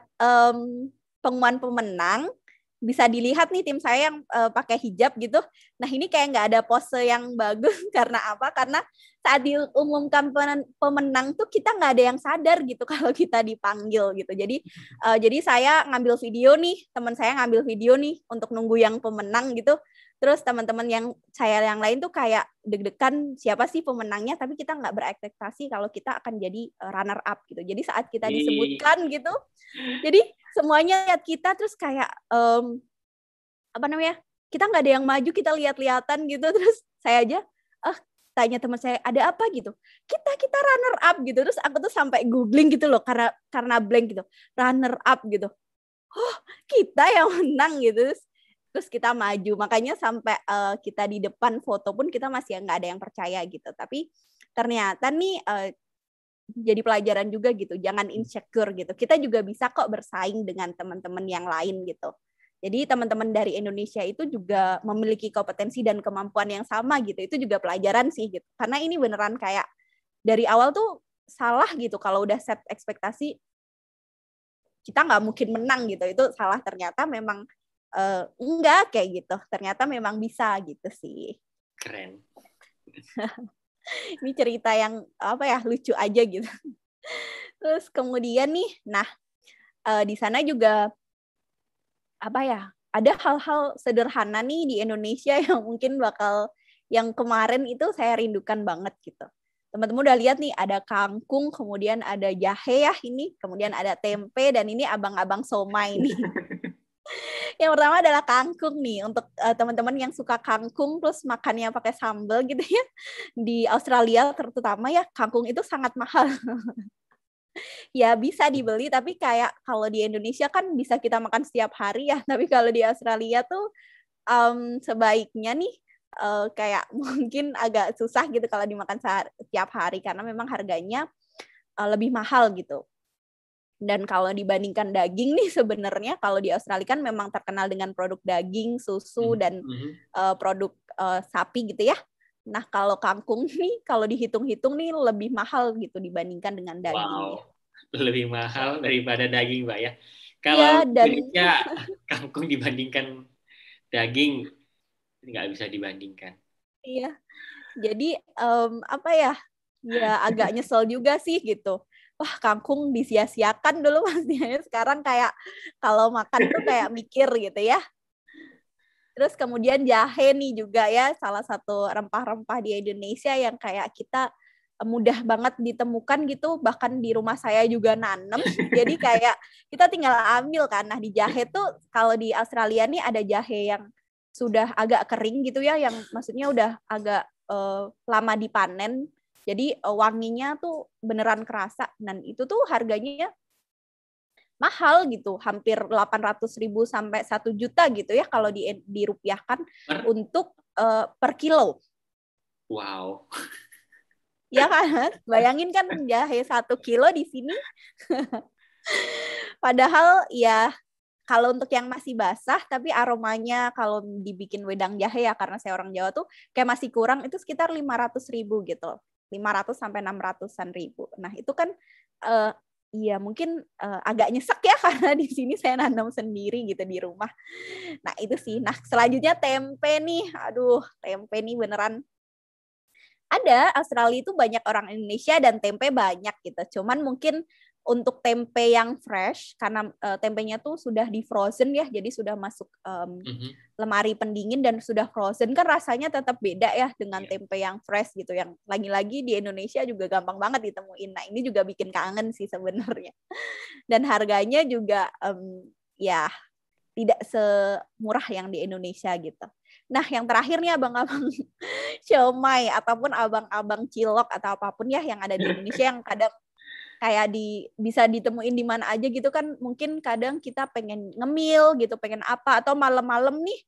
Speaker 2: pengumuman pemenang bisa dilihat nih tim saya yang pakai hijab gitu. Nah ini kayak nggak ada pose yang bagus karena apa? Karena saat diumumkan pemenang tuh kita nggak ada yang sadar gitu kalau kita dipanggil gitu. Jadi saya ngambil video nih, teman saya ngambil video nih untuk nunggu yang pemenang gitu. Terus teman-teman yang saya yang lain tuh kayak deg-degan siapa sih pemenangnya, tapi kita nggak berekspektasi kalau kita akan jadi runner up gitu. Jadi saat kita disebutkan gitu, jadi semuanya lihat kita terus kayak kita nggak ada yang maju, kita lihat-lihatan gitu. Terus saya aja tanya teman saya ada apa gitu, kita runner up gitu. Terus aku tuh sampai googling gitu loh karena blank gitu, runner up gitu. Oh kita yang menang gitu. Terus kita maju, makanya sampai kita di depan foto pun kita masih nggak ada yang percaya gitu. Tapi ternyata nih jadi pelajaran juga gitu, jangan insecure gitu. Kita juga bisa kok bersaing dengan teman-teman yang lain gitu. Jadi teman-teman dari Indonesia itu juga memiliki kompetensi dan kemampuan yang sama gitu. Itu juga pelajaran sih gitu. Karena ini beneran kayak dari awal tuh salah gitu. Kalau udah set ekspektasi kita nggak mungkin menang gitu. Itu salah, ternyata memang enggak kayak gitu. Ternyata memang bisa gitu sih.
Speaker 1: Keren.
Speaker 2: Ini cerita yang lucu aja gitu. Terus kemudian nih, nah di sana juga ada hal-hal sederhana nih di Indonesia yang mungkin yang kemarin itu saya rindukan banget gitu. Teman-teman udah lihat nih ada kangkung, kemudian ada jahe ya ini, kemudian ada tempe, dan ini abang-abang somai nih. Yang pertama adalah kangkung nih, untuk teman-teman yang suka kangkung terus makannya pakai sambal gitu ya. Di Australia terutama ya, kangkung itu sangat mahal. Ya bisa dibeli, tapi kayak kalau di Indonesia kan bisa kita makan setiap hari ya, tapi kalau di Australia tuh sebaiknya nih kayak mungkin agak susah gitu kalau dimakan setiap hari, karena memang harganya lebih mahal gitu. Dan kalau dibandingkan daging nih, sebenarnya kalau di Australia kan memang terkenal dengan produk daging, susu, dan produk sapi gitu ya. Nah kalau kangkung nih, kalau dihitung-hitung nih lebih mahal gitu dibandingkan dengan daging.
Speaker 1: Wow, lebih mahal daripada daging Mbak ya. Kalau Indonesia kangkung dibandingkan daging nggak bisa dibandingkan.
Speaker 2: Iya, jadi ya agak nyesel juga sih gitu. Wah kangkung disia-siakan dulu maksudnya, sekarang kayak kalau makan tuh kayak mikir gitu ya. Terus kemudian jahe nih juga ya, salah satu rempah-rempah di Indonesia yang kayak kita mudah banget ditemukan gitu, bahkan di rumah saya juga nanem. Jadi kayak kita tinggal ambil kan. Nah di jahe tuh kalau di Australia nih ada jahe yang sudah agak kering gitu ya, yang maksudnya udah agak lama dipanen. Jadi wanginya tuh beneran kerasa, dan itu tuh harganya mahal gitu, hampir 800.000 sampai 1 juta gitu ya kalau dirupiahkan untuk per kilo.
Speaker 1: Wow.
Speaker 2: Ya kan, bayangin kan jahe 1 kilo di sini. Padahal ya kalau untuk yang masih basah tapi aromanya kalau dibikin wedang jahe ya, karena saya orang Jawa tuh kayak masih kurang, itu sekitar 500.000 gitu. 500 sampai 600-an ribu. Nah, itu kan iya mungkin agak nyesek ya karena di sini saya nanam sendiri gitu di rumah. Nah, itu sih. Nah, selanjutnya tempe nih. Aduh, tempe nih beneran ada. Australia itu banyak orang Indonesia dan tempe banyak gitu. Cuman mungkin untuk tempe yang fresh, karena tempenya tuh sudah di frozen ya, jadi sudah masuk lemari pendingin dan sudah frozen, kan rasanya tetap beda ya dengan tempe yang fresh gitu, yang lagi-lagi di Indonesia juga gampang banget ditemuin. Nah, ini juga bikin kangen sih sebenarnya. Dan harganya juga ya tidak semurah yang di Indonesia gitu. Nah, yang terakhir nih abang-abang siomay ataupun abang-abang cilok atau apapun ya yang ada di Indonesia yang kadang kayak bisa ditemuin di mana aja gitu kan, mungkin kadang kita pengen ngemil gitu, pengen apa, atau malam-malam nih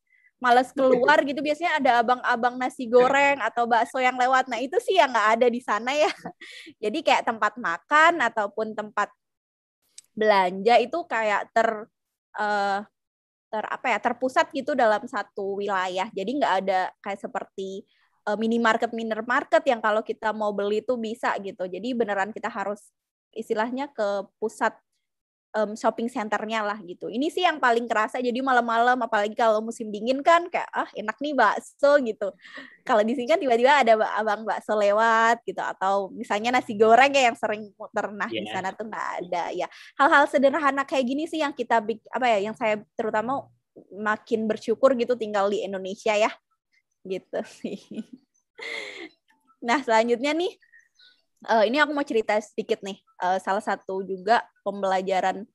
Speaker 2: males keluar gitu, biasanya ada abang-abang nasi goreng atau bakso yang lewat. Nah, itu sih yang nggak ada di sana ya. Jadi kayak tempat makan ataupun tempat belanja itu kayak terpusat gitu dalam satu wilayah. Jadi nggak ada kayak seperti minimarket yang kalau kita mau beli tuh bisa gitu. Jadi beneran kita harus istilahnya ke pusat shopping centernya lah gitu. Ini sih yang paling kerasa. Jadi malam-malam, apalagi kalau musim dingin kan kayak enak nih bakso gitu. Kalau di sini kan tiba-tiba ada abang bakso lewat gitu, atau misalnya nasi goreng ya yang sering muter. Nah, di sana tuh nggak ada ya. Hal-hal sederhana kayak gini sih yang kita yang saya terutama makin bersyukur gitu tinggal di Indonesia ya. Gitu sih. Nah, selanjutnya nih ini aku mau cerita sedikit nih. Salah satu juga pembelajaran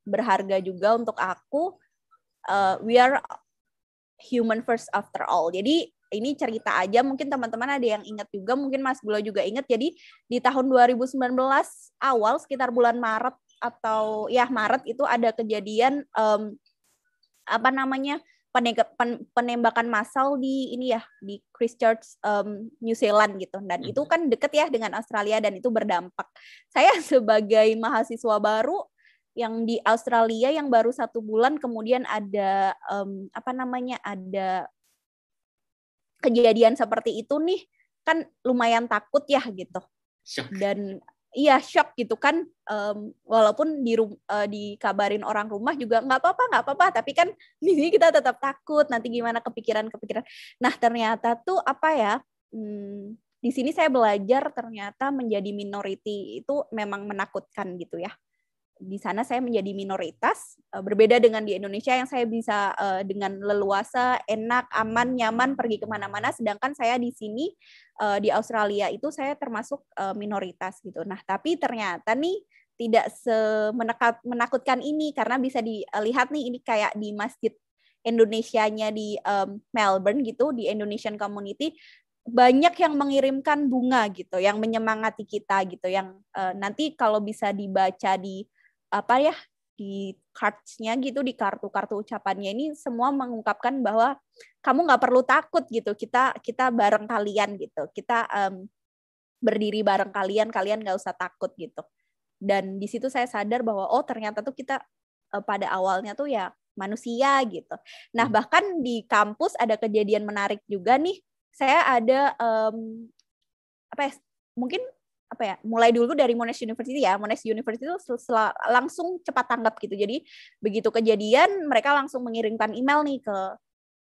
Speaker 2: berharga juga untuk aku. We are human first after all. Jadi ini cerita aja, mungkin teman-teman ada yang ingat juga, mungkin Mas Gulo juga ingat. Jadi di tahun 2019 awal sekitar bulan Maret atau ya Maret itu ada kejadian penembakan massal di Christchurch, New Zealand gitu. Dan itu kan deket ya dengan Australia dan itu berdampak. Saya sebagai mahasiswa baru yang di Australia yang baru 1 bulan, kemudian ada ada kejadian seperti itu nih, kan lumayan takut ya gitu. Dan iya shock gitu kan, walaupun dikabarin orang rumah juga nggak apa-apa, tapi kan di sini kita tetap takut nanti gimana, kepikiran. Nah, ternyata tuh di sini saya belajar ternyata menjadi minority itu memang menakutkan gitu ya. Di sana saya menjadi minoritas, berbeda dengan di Indonesia yang saya bisa dengan leluasa, enak, aman, nyaman pergi kemana-mana, sedangkan saya di sini di Australia itu saya termasuk minoritas gitu. Nah, tapi ternyata nih tidak menakutkan ini, karena bisa dilihat nih ini kayak di masjid Indonesianya di Melbourne gitu, di Indonesian community, banyak yang mengirimkan bunga gitu, yang menyemangati kita gitu, yang nanti kalau bisa dibaca di di cards-nya gitu, di kartu-kartu ucapannya ini semua mengungkapkan bahwa kamu nggak perlu takut gitu, kita bareng kalian gitu, kita berdiri bareng kalian nggak usah takut gitu. Dan di situ saya sadar bahwa ternyata tuh kita pada awalnya tuh ya manusia gitu. Nah, bahkan di kampus ada kejadian menarik juga nih. Saya ada mungkin mulai dulu dari Monash University ya. Monash University itu langsung cepat tanggap gitu. Jadi begitu kejadian mereka langsung mengirimkan email nih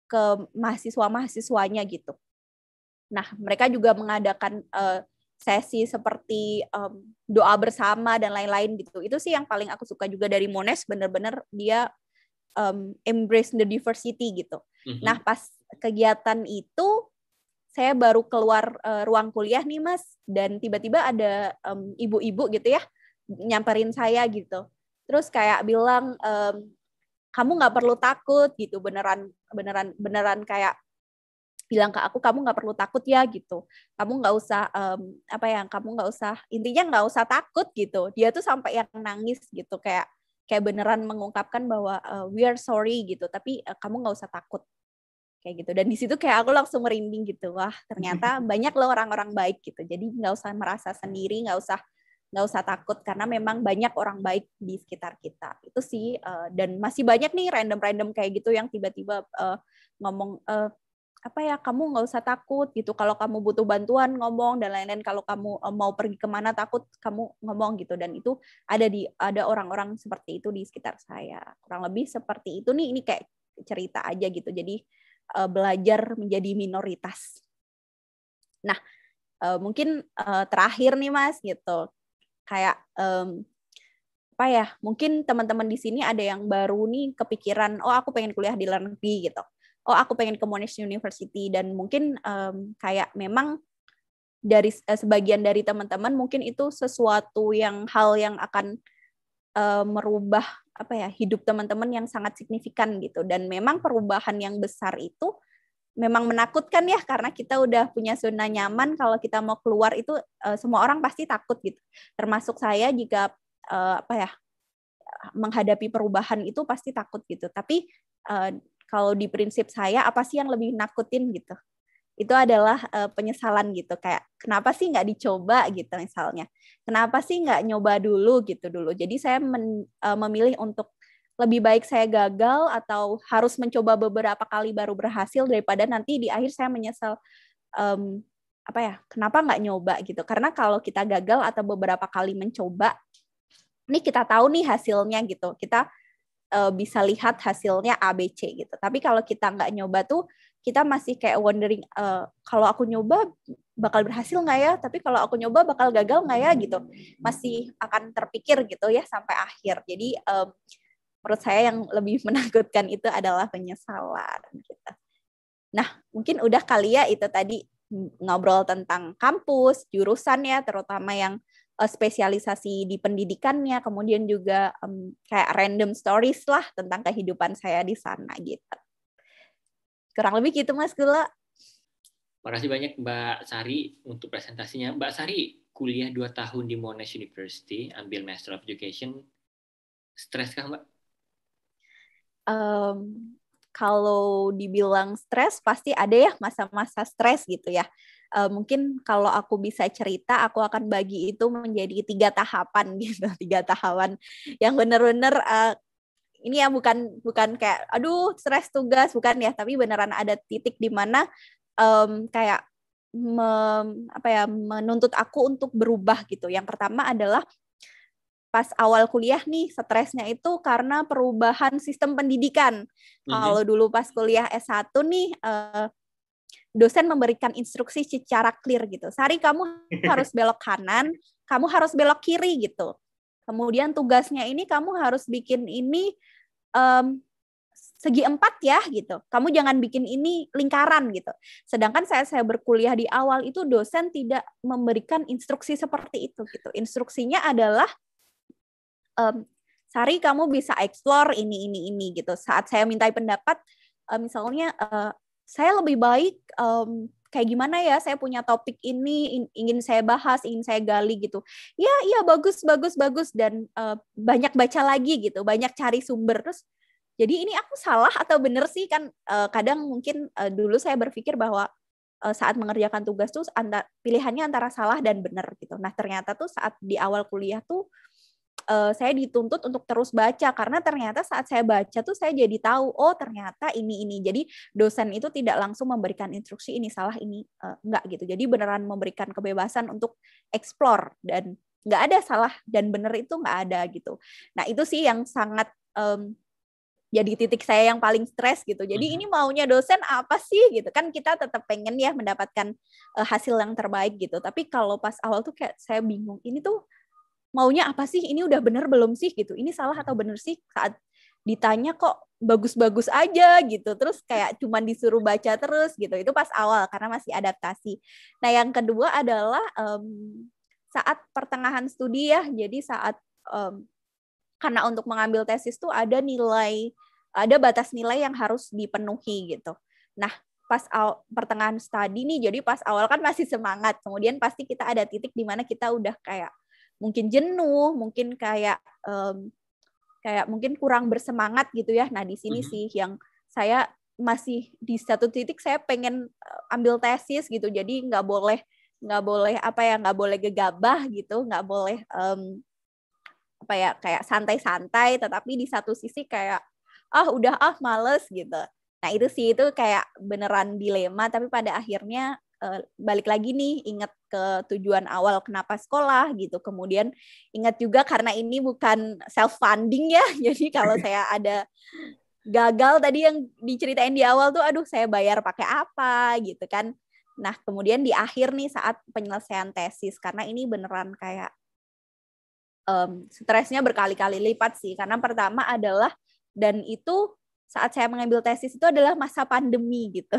Speaker 2: ke mahasiswa-mahasiswanya gitu. Nah, mereka juga mengadakan sesi seperti doa bersama dan lain-lain gitu. Itu sih yang paling aku suka juga dari Monash, bener-bener dia embrace the diversity gitu. Nah, pas kegiatan itu saya baru keluar ruang kuliah nih Mas, dan tiba-tiba ada ibu-ibu gitu ya nyamperin saya gitu, terus kayak bilang kamu nggak perlu takut gitu, beneran kayak bilang ke aku, kamu nggak perlu takut ya gitu, kamu nggak usah kamu nggak usah, intinya nggak usah takut gitu. Dia tuh sampai yang nangis gitu, kayak beneran mengungkapkan bahwa we are sorry gitu, tapi kamu nggak usah takut kayak gitu. Dan di situ kayak aku langsung merinding gitu, wah ternyata banyak loh orang-orang baik gitu. Jadi nggak usah merasa sendiri, nggak usah takut, karena memang banyak orang baik di sekitar kita. Itu sih, dan masih banyak nih random kayak gitu yang tiba-tiba ngomong, apa ya, kamu nggak usah takut gitu, kalau kamu butuh bantuan ngomong dan lain-lain, kalau kamu mau pergi kemana takut kamu ngomong gitu. Dan itu ada orang-orang seperti itu di sekitar saya, kurang lebih seperti itu nih. Ini kayak cerita aja gitu, jadi belajar menjadi minoritas. Nah, mungkin terakhir nih Mas gitu, kayak apa ya, mungkin teman-teman di sini ada yang baru nih kepikiran, oh aku pengen kuliah di luar negeri gitu, oh aku pengen ke Monash University, dan mungkin kayak memang dari sebagian dari teman-teman mungkin itu sesuatu hal yang akan merubah apa ya, hidup teman-teman yang sangat signifikan gitu. Dan memang perubahan yang besar itu memang menakutkan ya, karena kita udah punya zona nyaman. Kalau kita mau keluar itu semua orang pasti takut gitu, termasuk saya. Jika apa ya, menghadapi perubahan itu pasti takut gitu. Tapi kalau di prinsip saya, apa sih yang lebih nakutin gitu? Itu adalah penyesalan gitu, kayak kenapa sih nggak dicoba gitu misalnya, kenapa sih nggak nyoba dulu gitu dulu. Jadi saya memilih untuk lebih baik saya gagal atau harus mencoba beberapa kali baru berhasil, daripada nanti di akhir saya menyesal, apa ya, kenapa nggak nyoba gitu. Karena kalau kita gagal atau beberapa kali mencoba, ini kita tahu nih hasilnya gitu, kita bisa lihat hasilnya A, B, C gitu. Tapi kalau kita nggak nyoba tuh, kita masih kayak wondering, kalau aku nyoba bakal berhasil nggak ya? Tapi kalau aku nyoba bakal gagal nggak ya gitu? Masih akan terpikir gitu ya sampai akhir. Jadi menurut saya yang lebih menakutkan itu adalah penyesalan gitu. Nah, mungkin udah kali ya itu tadi ngobrol tentang kampus, jurusan ya, terutama yang spesialisasi di pendidikannya, kemudian juga kayak random stories lah tentang kehidupan saya di sana gitu. Kurang lebih gitu Mas Gula.
Speaker 1: Makasih banyak Mbak Sari untuk presentasinya. Mbak Sari kuliah 2 tahun di Monash University, ambil Master of Education. Stres kah Mbak?
Speaker 2: Kalau dibilang stres, pasti ada ya masa-masa stres gitu ya. Mungkin kalau aku bisa cerita, aku akan bagi itu menjadi 3 tahapan gitu. 3 tahapan yang benar-benar ini ya, bukan kayak aduh stres tugas, bukan ya, tapi beneran ada titik di mana kayak apa ya, menuntut aku untuk berubah gitu. Yang pertama adalah pas awal kuliah nih, stresnya itu karena perubahan sistem pendidikan. Kalau dulu pas kuliah S1 nih, dosen memberikan instruksi secara clear gitu. Sari, kamu harus belok kanan, kamu harus belok kiri gitu. Kemudian tugasnya ini kamu harus bikin ini segi 4 ya gitu. Kamu jangan bikin ini lingkaran gitu. Sedangkan saya berkuliah di awal itu dosen tidak memberikan instruksi seperti itu gitu. Instruksinya adalah Sari, kamu bisa explore ini gitu. Saat saya mintai pendapat, misalnya saya lebih baik kayak gimana ya, saya punya topik ini ingin saya bahas, ingin saya gali gitu. Ya bagus, dan banyak baca lagi gitu, banyak cari sumber. Terus jadi ini aku salah atau bener sih kan? Kadang mungkin dulu saya berpikir bahwa saat mengerjakan tugas tuh pilihannya antara salah dan benar gitu. Nah ternyata tuh saat di awal kuliah tuh saya dituntut untuk terus baca, karena ternyata saat saya baca tuh saya jadi tahu, oh ternyata ini. Jadi dosen itu tidak langsung memberikan instruksi ini salah, ini enggak gitu. Jadi beneran memberikan kebebasan untuk explore, dan nggak ada salah dan benar, itu nggak ada gitu. Nah itu sih yang sangat jadi titik saya yang paling stres gitu. Jadi ini maunya dosen apa sih gitu kan, kita tetap pengen ya mendapatkan hasil yang terbaik gitu. Tapi kalau pas awal tuh kayak saya bingung, ini tuh maunya apa sih? Ini udah bener belum sih gitu? Ini salah atau bener sih? Saat ditanya kok bagus-bagus aja gitu. Terus kayak cuman disuruh baca terus gitu. Itu pas awal karena masih adaptasi. Nah yang kedua adalah saat pertengahan studi ya. Jadi saat karena untuk mengambil tesis tuh ada batas nilai yang harus dipenuhi gitu. Nah pas pertengahan studi nih, jadi pas awal kan masih semangat. Kemudian pasti kita ada titik di mana kita udah kayak mungkin jenuh, mungkin kayak mungkin kurang bersemangat gitu ya. Nah di sini sih yang saya masih di satu titik saya pengen ambil tesis gitu. Jadi nggak boleh apa ya, nggak boleh gegabah gitu, nggak boleh apa ya, kayak santai-santai, tetapi di satu sisi kayak udah males gitu. Nah itu sih, itu kayak beneran dilema, tapi pada akhirnya balik lagi nih, ingat ke tujuan awal kenapa sekolah gitu. Kemudian ingat juga karena ini bukan self funding ya, jadi kalau saya ada gagal tadi yang diceritain di awal tuh, aduh saya bayar pakai apa gitu kan. Nah kemudian di akhir nih saat penyelesaian tesis, karena ini beneran kayak stresnya berkali-kali lipat sih, karena pertama adalah, dan itu saat saya mengambil tesis itu adalah masa pandemi gitu.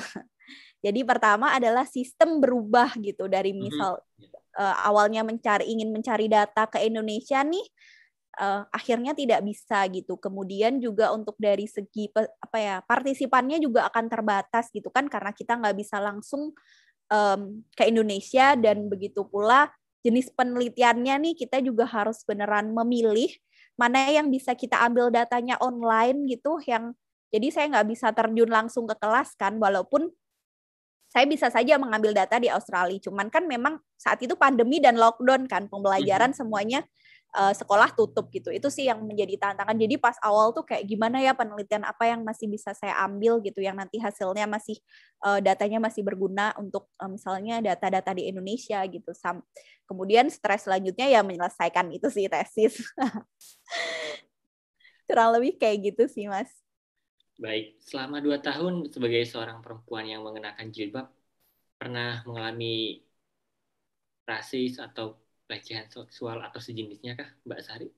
Speaker 2: Jadi pertama adalah sistem berubah gitu, dari misal awalnya ingin mencari data ke Indonesia nih, akhirnya tidak bisa gitu. Kemudian juga untuk dari segi partisipannya juga akan terbatas gitu kan, karena kita nggak bisa langsung ke Indonesia, dan begitu pula jenis penelitiannya nih, kita juga harus beneran memilih mana yang bisa kita ambil datanya online gitu, yang jadi saya nggak bisa terjun langsung ke kelas kan, walaupun saya bisa saja mengambil data di Australia, cuman kan memang saat itu pandemi dan lockdown kan, pembelajaran semuanya sekolah tutup gitu. Itu sih yang menjadi tantangan. Jadi pas awal tuh kayak gimana ya penelitian apa yang masih bisa saya ambil gitu, yang nanti hasilnya masih datanya masih berguna untuk misalnya data-data di Indonesia gitu. Kemudian stres selanjutnya ya menyelesaikan itu sih, tesis. Kurang lebih kayak gitu sih, Mas.
Speaker 1: Baik, selama 2 tahun sebagai seorang perempuan yang mengenakan jilbab, pernah mengalami rasis atau pelecehan seksual atau sejenisnya kah, Mbak Sari?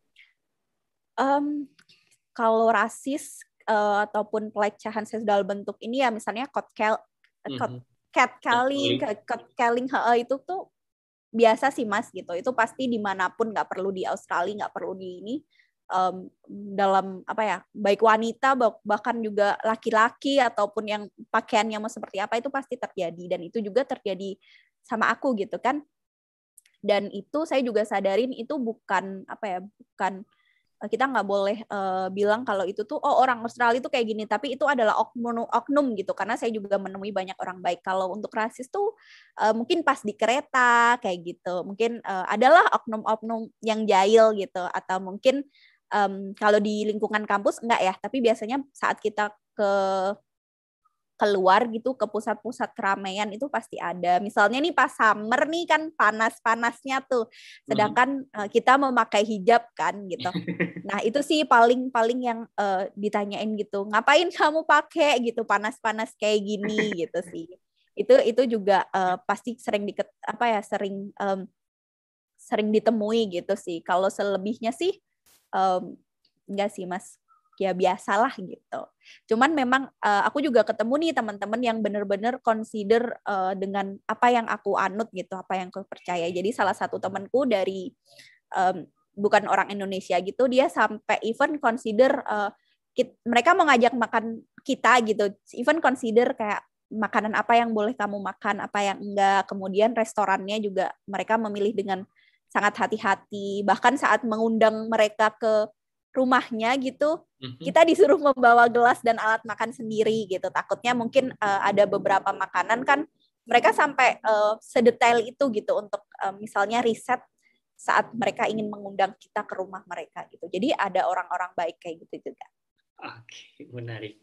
Speaker 2: Kalau rasis ataupun pelecehan seksual bentuk ini ya, misalnya catcalling itu tuh biasa sih Mas gitu. Itu pasti dimanapun, nggak perlu di Australia, nggak perlu di ini. Dalam baik wanita bahkan juga laki-laki ataupun yang pakaiannya mau seperti apa, itu pasti terjadi, dan itu juga terjadi sama aku gitu kan. Dan itu saya juga sadarin itu bukan kita nggak boleh bilang kalau itu tuh orang Australia itu kayak gini, tapi itu adalah oknum gitu, karena saya juga menemui banyak orang baik. Kalau untuk rasis tuh mungkin pas di kereta kayak gitu, mungkin adalah oknum-oknum yang jahil gitu, atau mungkin kalau di lingkungan kampus enggak ya, tapi biasanya saat kita keluar gitu ke pusat-pusat keramaian itu pasti ada. Misalnya nih pas summer nih kan panas-panasnya tuh, sedangkan kita memakai hijab kan gitu. Nah itu sih paling yang ditanyain gitu, ngapain kamu pakai gitu panas-panas kayak gini gitu sih. Itu juga pasti sering sering ditemui gitu sih. Kalau selebihnya sih enggak sih Mas, ya biasalah gitu. Cuman memang aku juga ketemu nih teman-teman yang benar-benar consider dengan apa yang aku anut gitu, apa yang aku percaya. Jadi salah satu temanku dari bukan orang Indonesia gitu, dia sampai even consider mereka mau ngajak makan kita gitu, even consider kayak makanan apa yang boleh kamu makan, apa yang enggak. Kemudian restorannya juga mereka memilih dengan sangat hati-hati. Bahkan saat mengundang mereka ke rumahnya gitu, kita disuruh membawa gelas dan alat makan sendiri gitu. Takutnya mungkin ada beberapa makanan kan mereka sampai sedetail itu gitu untuk misalnya riset saat mereka ingin mengundang kita ke rumah mereka gitu. Jadi ada orang-orang baik kayak gitu juga.
Speaker 1: Oke, menarik.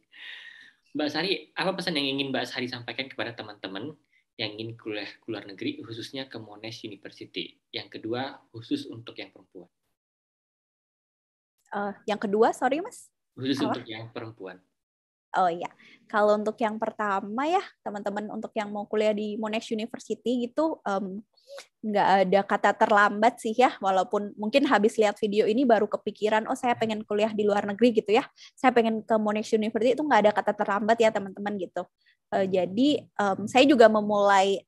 Speaker 1: Mbak Sari, apa pesan yang ingin Mbak Sari sampaikan kepada teman-teman yang ingin kuliah ke luar negeri, khususnya ke Monash University? Yang kedua, khusus untuk yang perempuan.
Speaker 2: Yang kedua, sorry Mas.
Speaker 1: Khusus untuk yang perempuan.
Speaker 2: Oh iya, kalau untuk yang pertama ya, teman-teman untuk yang mau kuliah di Monash University gitu, nggak ada kata terlambat sih ya, walaupun mungkin habis lihat video ini baru kepikiran, saya pengen kuliah di luar negeri gitu ya, saya pengen ke Monash University, itu nggak ada kata terlambat ya teman-teman gitu. Jadi saya juga memulai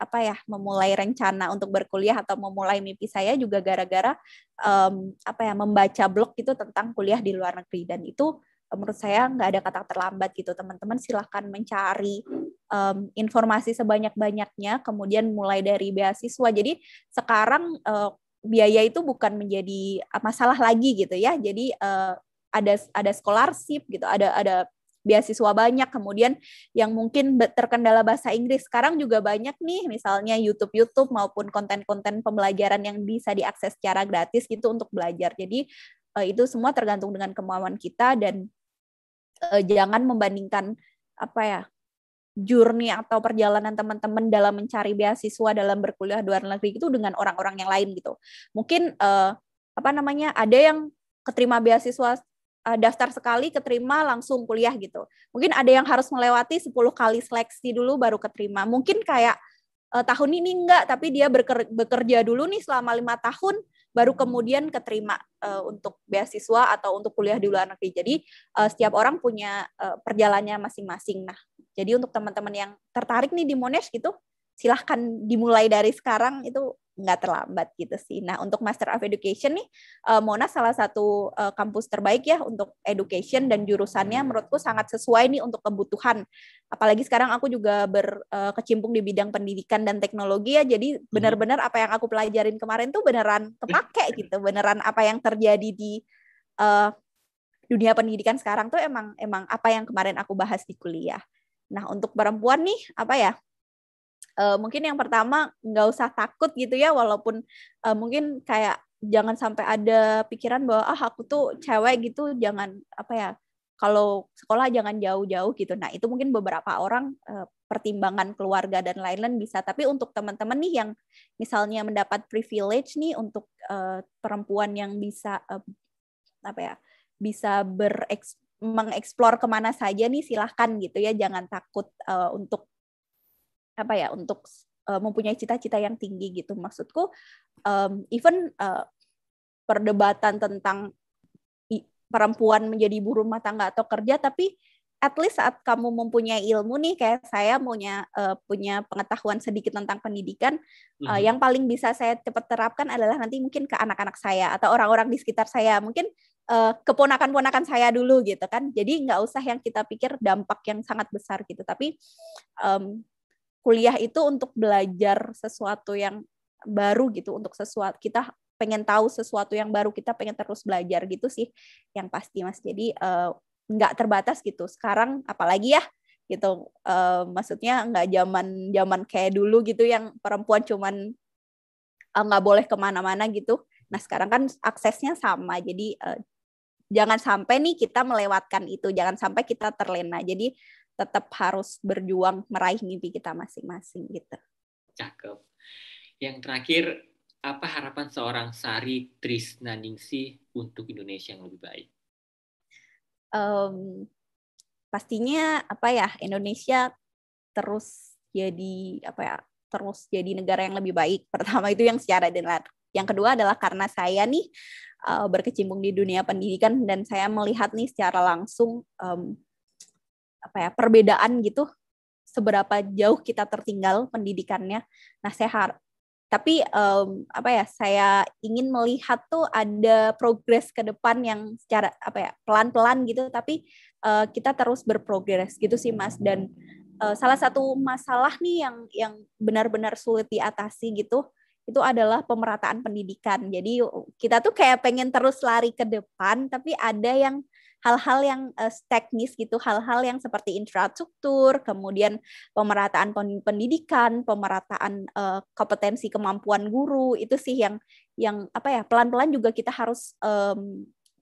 Speaker 2: rencana untuk berkuliah atau memulai mimpi saya juga gara-gara membaca blog gitu tentang kuliah di luar negeri, dan itu menurut saya nggak ada kata terlambat gitu. Teman-teman silahkan mencari informasi sebanyak-banyaknya, kemudian mulai dari beasiswa. Jadi sekarang biaya itu bukan menjadi masalah lagi gitu ya. Jadi ada scholarship gitu, ada beasiswa banyak. Kemudian yang mungkin terkendala bahasa Inggris, sekarang juga banyak nih, misalnya YouTube maupun konten-konten pembelajaran yang bisa diakses secara gratis gitu untuk belajar. Jadi itu semua tergantung dengan kemauan kita, dan jangan membandingkan journey atau perjalanan teman-teman dalam mencari beasiswa dalam berkuliah di luar negeri itu dengan orang-orang yang lain gitu. Mungkin ada yang keterima beasiswa, daftar sekali keterima langsung kuliah gitu. Mungkin ada yang harus melewati 10 kali seleksi dulu baru keterima. Mungkin kayak tahun ini enggak, tapi dia bekerja dulu nih selama 5 tahun baru kemudian keterima untuk beasiswa atau untuk kuliah di luar negeri. Jadi setiap orang punya perjalanannya masing-masing. Nah, jadi untuk teman-teman yang tertarik nih di Monash gitu, silahkan dimulai dari sekarang, itu nggak terlambat gitu sih. Nah, untuk Master of Education nih, Monash salah satu kampus terbaik ya untuk education, dan jurusannya menurutku sangat sesuai nih untuk kebutuhan. Apalagi sekarang aku juga berkecimpung di bidang pendidikan dan teknologi ya, jadi benar-benar apa yang aku pelajarin kemarin tuh beneran kepake gitu, beneran apa yang terjadi di dunia pendidikan sekarang tuh emang apa yang kemarin aku bahas di kuliah. Nah, untuk perempuan nih, mungkin yang pertama nggak usah takut gitu ya, walaupun mungkin kayak jangan sampai ada pikiran bahwa aku tuh cewek gitu, jangan kalau sekolah jangan jauh-jauh gitu. Nah, itu mungkin beberapa orang pertimbangan keluarga dan lain-lain bisa. Tapi untuk teman-teman nih yang misalnya mendapat privilege nih untuk perempuan yang bisa bisa mengeksplor kemana saja nih, silahkan gitu ya, jangan takut untuk mempunyai cita-cita yang tinggi gitu. Maksudku even perdebatan tentang perempuan menjadi ibu rumah tangga atau kerja, tapi at least saat kamu mempunyai ilmu nih, kayak saya punya pengetahuan sedikit tentang pendidikan, yang paling bisa saya cepat terapkan adalah nanti mungkin ke anak-anak saya atau orang-orang di sekitar saya, mungkin keponakan-ponakan saya dulu gitu kan. Jadi nggak usah yang kita pikir dampak yang sangat besar gitu, tapi kuliah itu untuk belajar sesuatu yang baru gitu, untuk sesuatu kita pengen tahu sesuatu yang baru, kita pengen terus belajar gitu sih yang pasti, Mas. Jadi nggak terbatas gitu sekarang, apalagi ya gitu, maksudnya nggak zaman kayak dulu gitu yang perempuan cuman nggak boleh kemana-mana gitu. Nah, sekarang kan aksesnya sama, jadi jangan sampai nih kita melewatkan itu, jangan sampai kita terlena. Jadi tetap harus berjuang meraih mimpi kita masing-masing gitu.
Speaker 1: Cakep. Yang terakhir, apa harapan seorang Sari Trisnaningsih untuk Indonesia yang lebih baik?
Speaker 2: Pastinya Indonesia terus jadi negara yang lebih baik. Pertama itu yang secara dengar. Yang kedua adalah karena saya nih berkecimpung di dunia pendidikan, dan saya melihat nih secara langsung perbedaan gitu, seberapa jauh kita tertinggal pendidikannya. Nah, saya ingin melihat tuh ada progres ke depan yang secara pelan-pelan gitu, tapi kita terus berprogres gitu sih, Mas. Dan salah satu masalah nih yang benar-benar sulit diatasi gitu, itu adalah pemerataan pendidikan. Jadi kita tuh kayak pengen terus lari ke depan, tapi ada yang hal-hal yang teknis gitu, hal-hal yang seperti infrastruktur, kemudian pemerataan pendidikan, pemerataan kompetensi kemampuan guru, itu sih yang pelan-pelan juga kita harus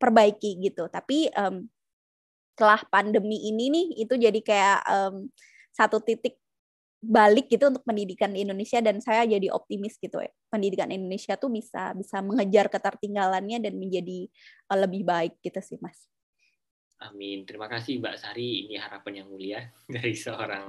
Speaker 2: perbaiki gitu. Tapi setelah pandemi ini nih, itu jadi kayak satu titik balik gitu untuk pendidikan di Indonesia, dan saya jadi optimis gitu ya. Pendidikan Indonesia tuh bisa mengejar ketertinggalannya dan menjadi lebih baik gitu sih, Mas.
Speaker 1: Amin. Terima kasih Mbak Sari. Ini harapan yang mulia dari seorang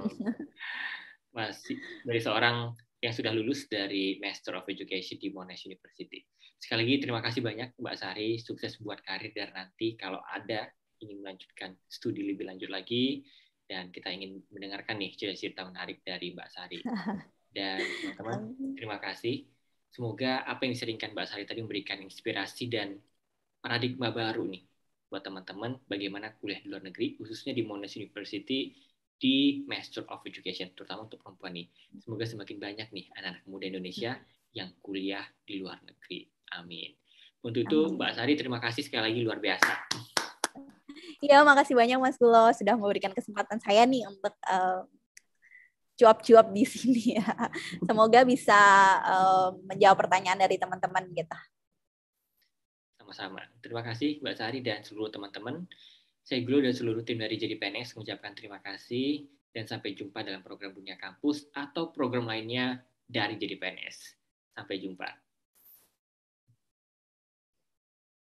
Speaker 1: yang sudah lulus dari Master of Education di Monash University. Sekali lagi terima kasih banyak Mbak Sari. Sukses buat karir, dan nanti kalau ada ingin melanjutkan studi lebih lanjut lagi, dan kita ingin mendengarkan nih cerita menarik dari Mbak Sari. Dan teman-teman, terima kasih. Semoga apa yang disampaikan Mbak Sari tadi memberikan inspirasi dan paradigma baru nih buat teman-teman bagaimana kuliah di luar negeri, khususnya di Monash University di Master of Education, terutama untuk perempuan nih. Semoga semakin banyak nih anak-anak muda Indonesia yang kuliah di luar negeri. Amin. Untuk itu, Mbak Sari, terima kasih sekali lagi, luar biasa.
Speaker 2: Iya, makasih banyak Mas Gulo sudah memberikan kesempatan saya nih untuk cuap-cuap di sini ya. Semoga bisa menjawab pertanyaan dari teman-teman gitu.
Speaker 1: bersama-sama. Terima kasih Mbak Sari dan seluruh teman-teman. Saya Glo dan seluruh tim dari Jadi PNS mengucapkan terima kasih dan sampai jumpa dalam program Dunia Kampus atau program lainnya dari Jadi PNS. Sampai jumpa.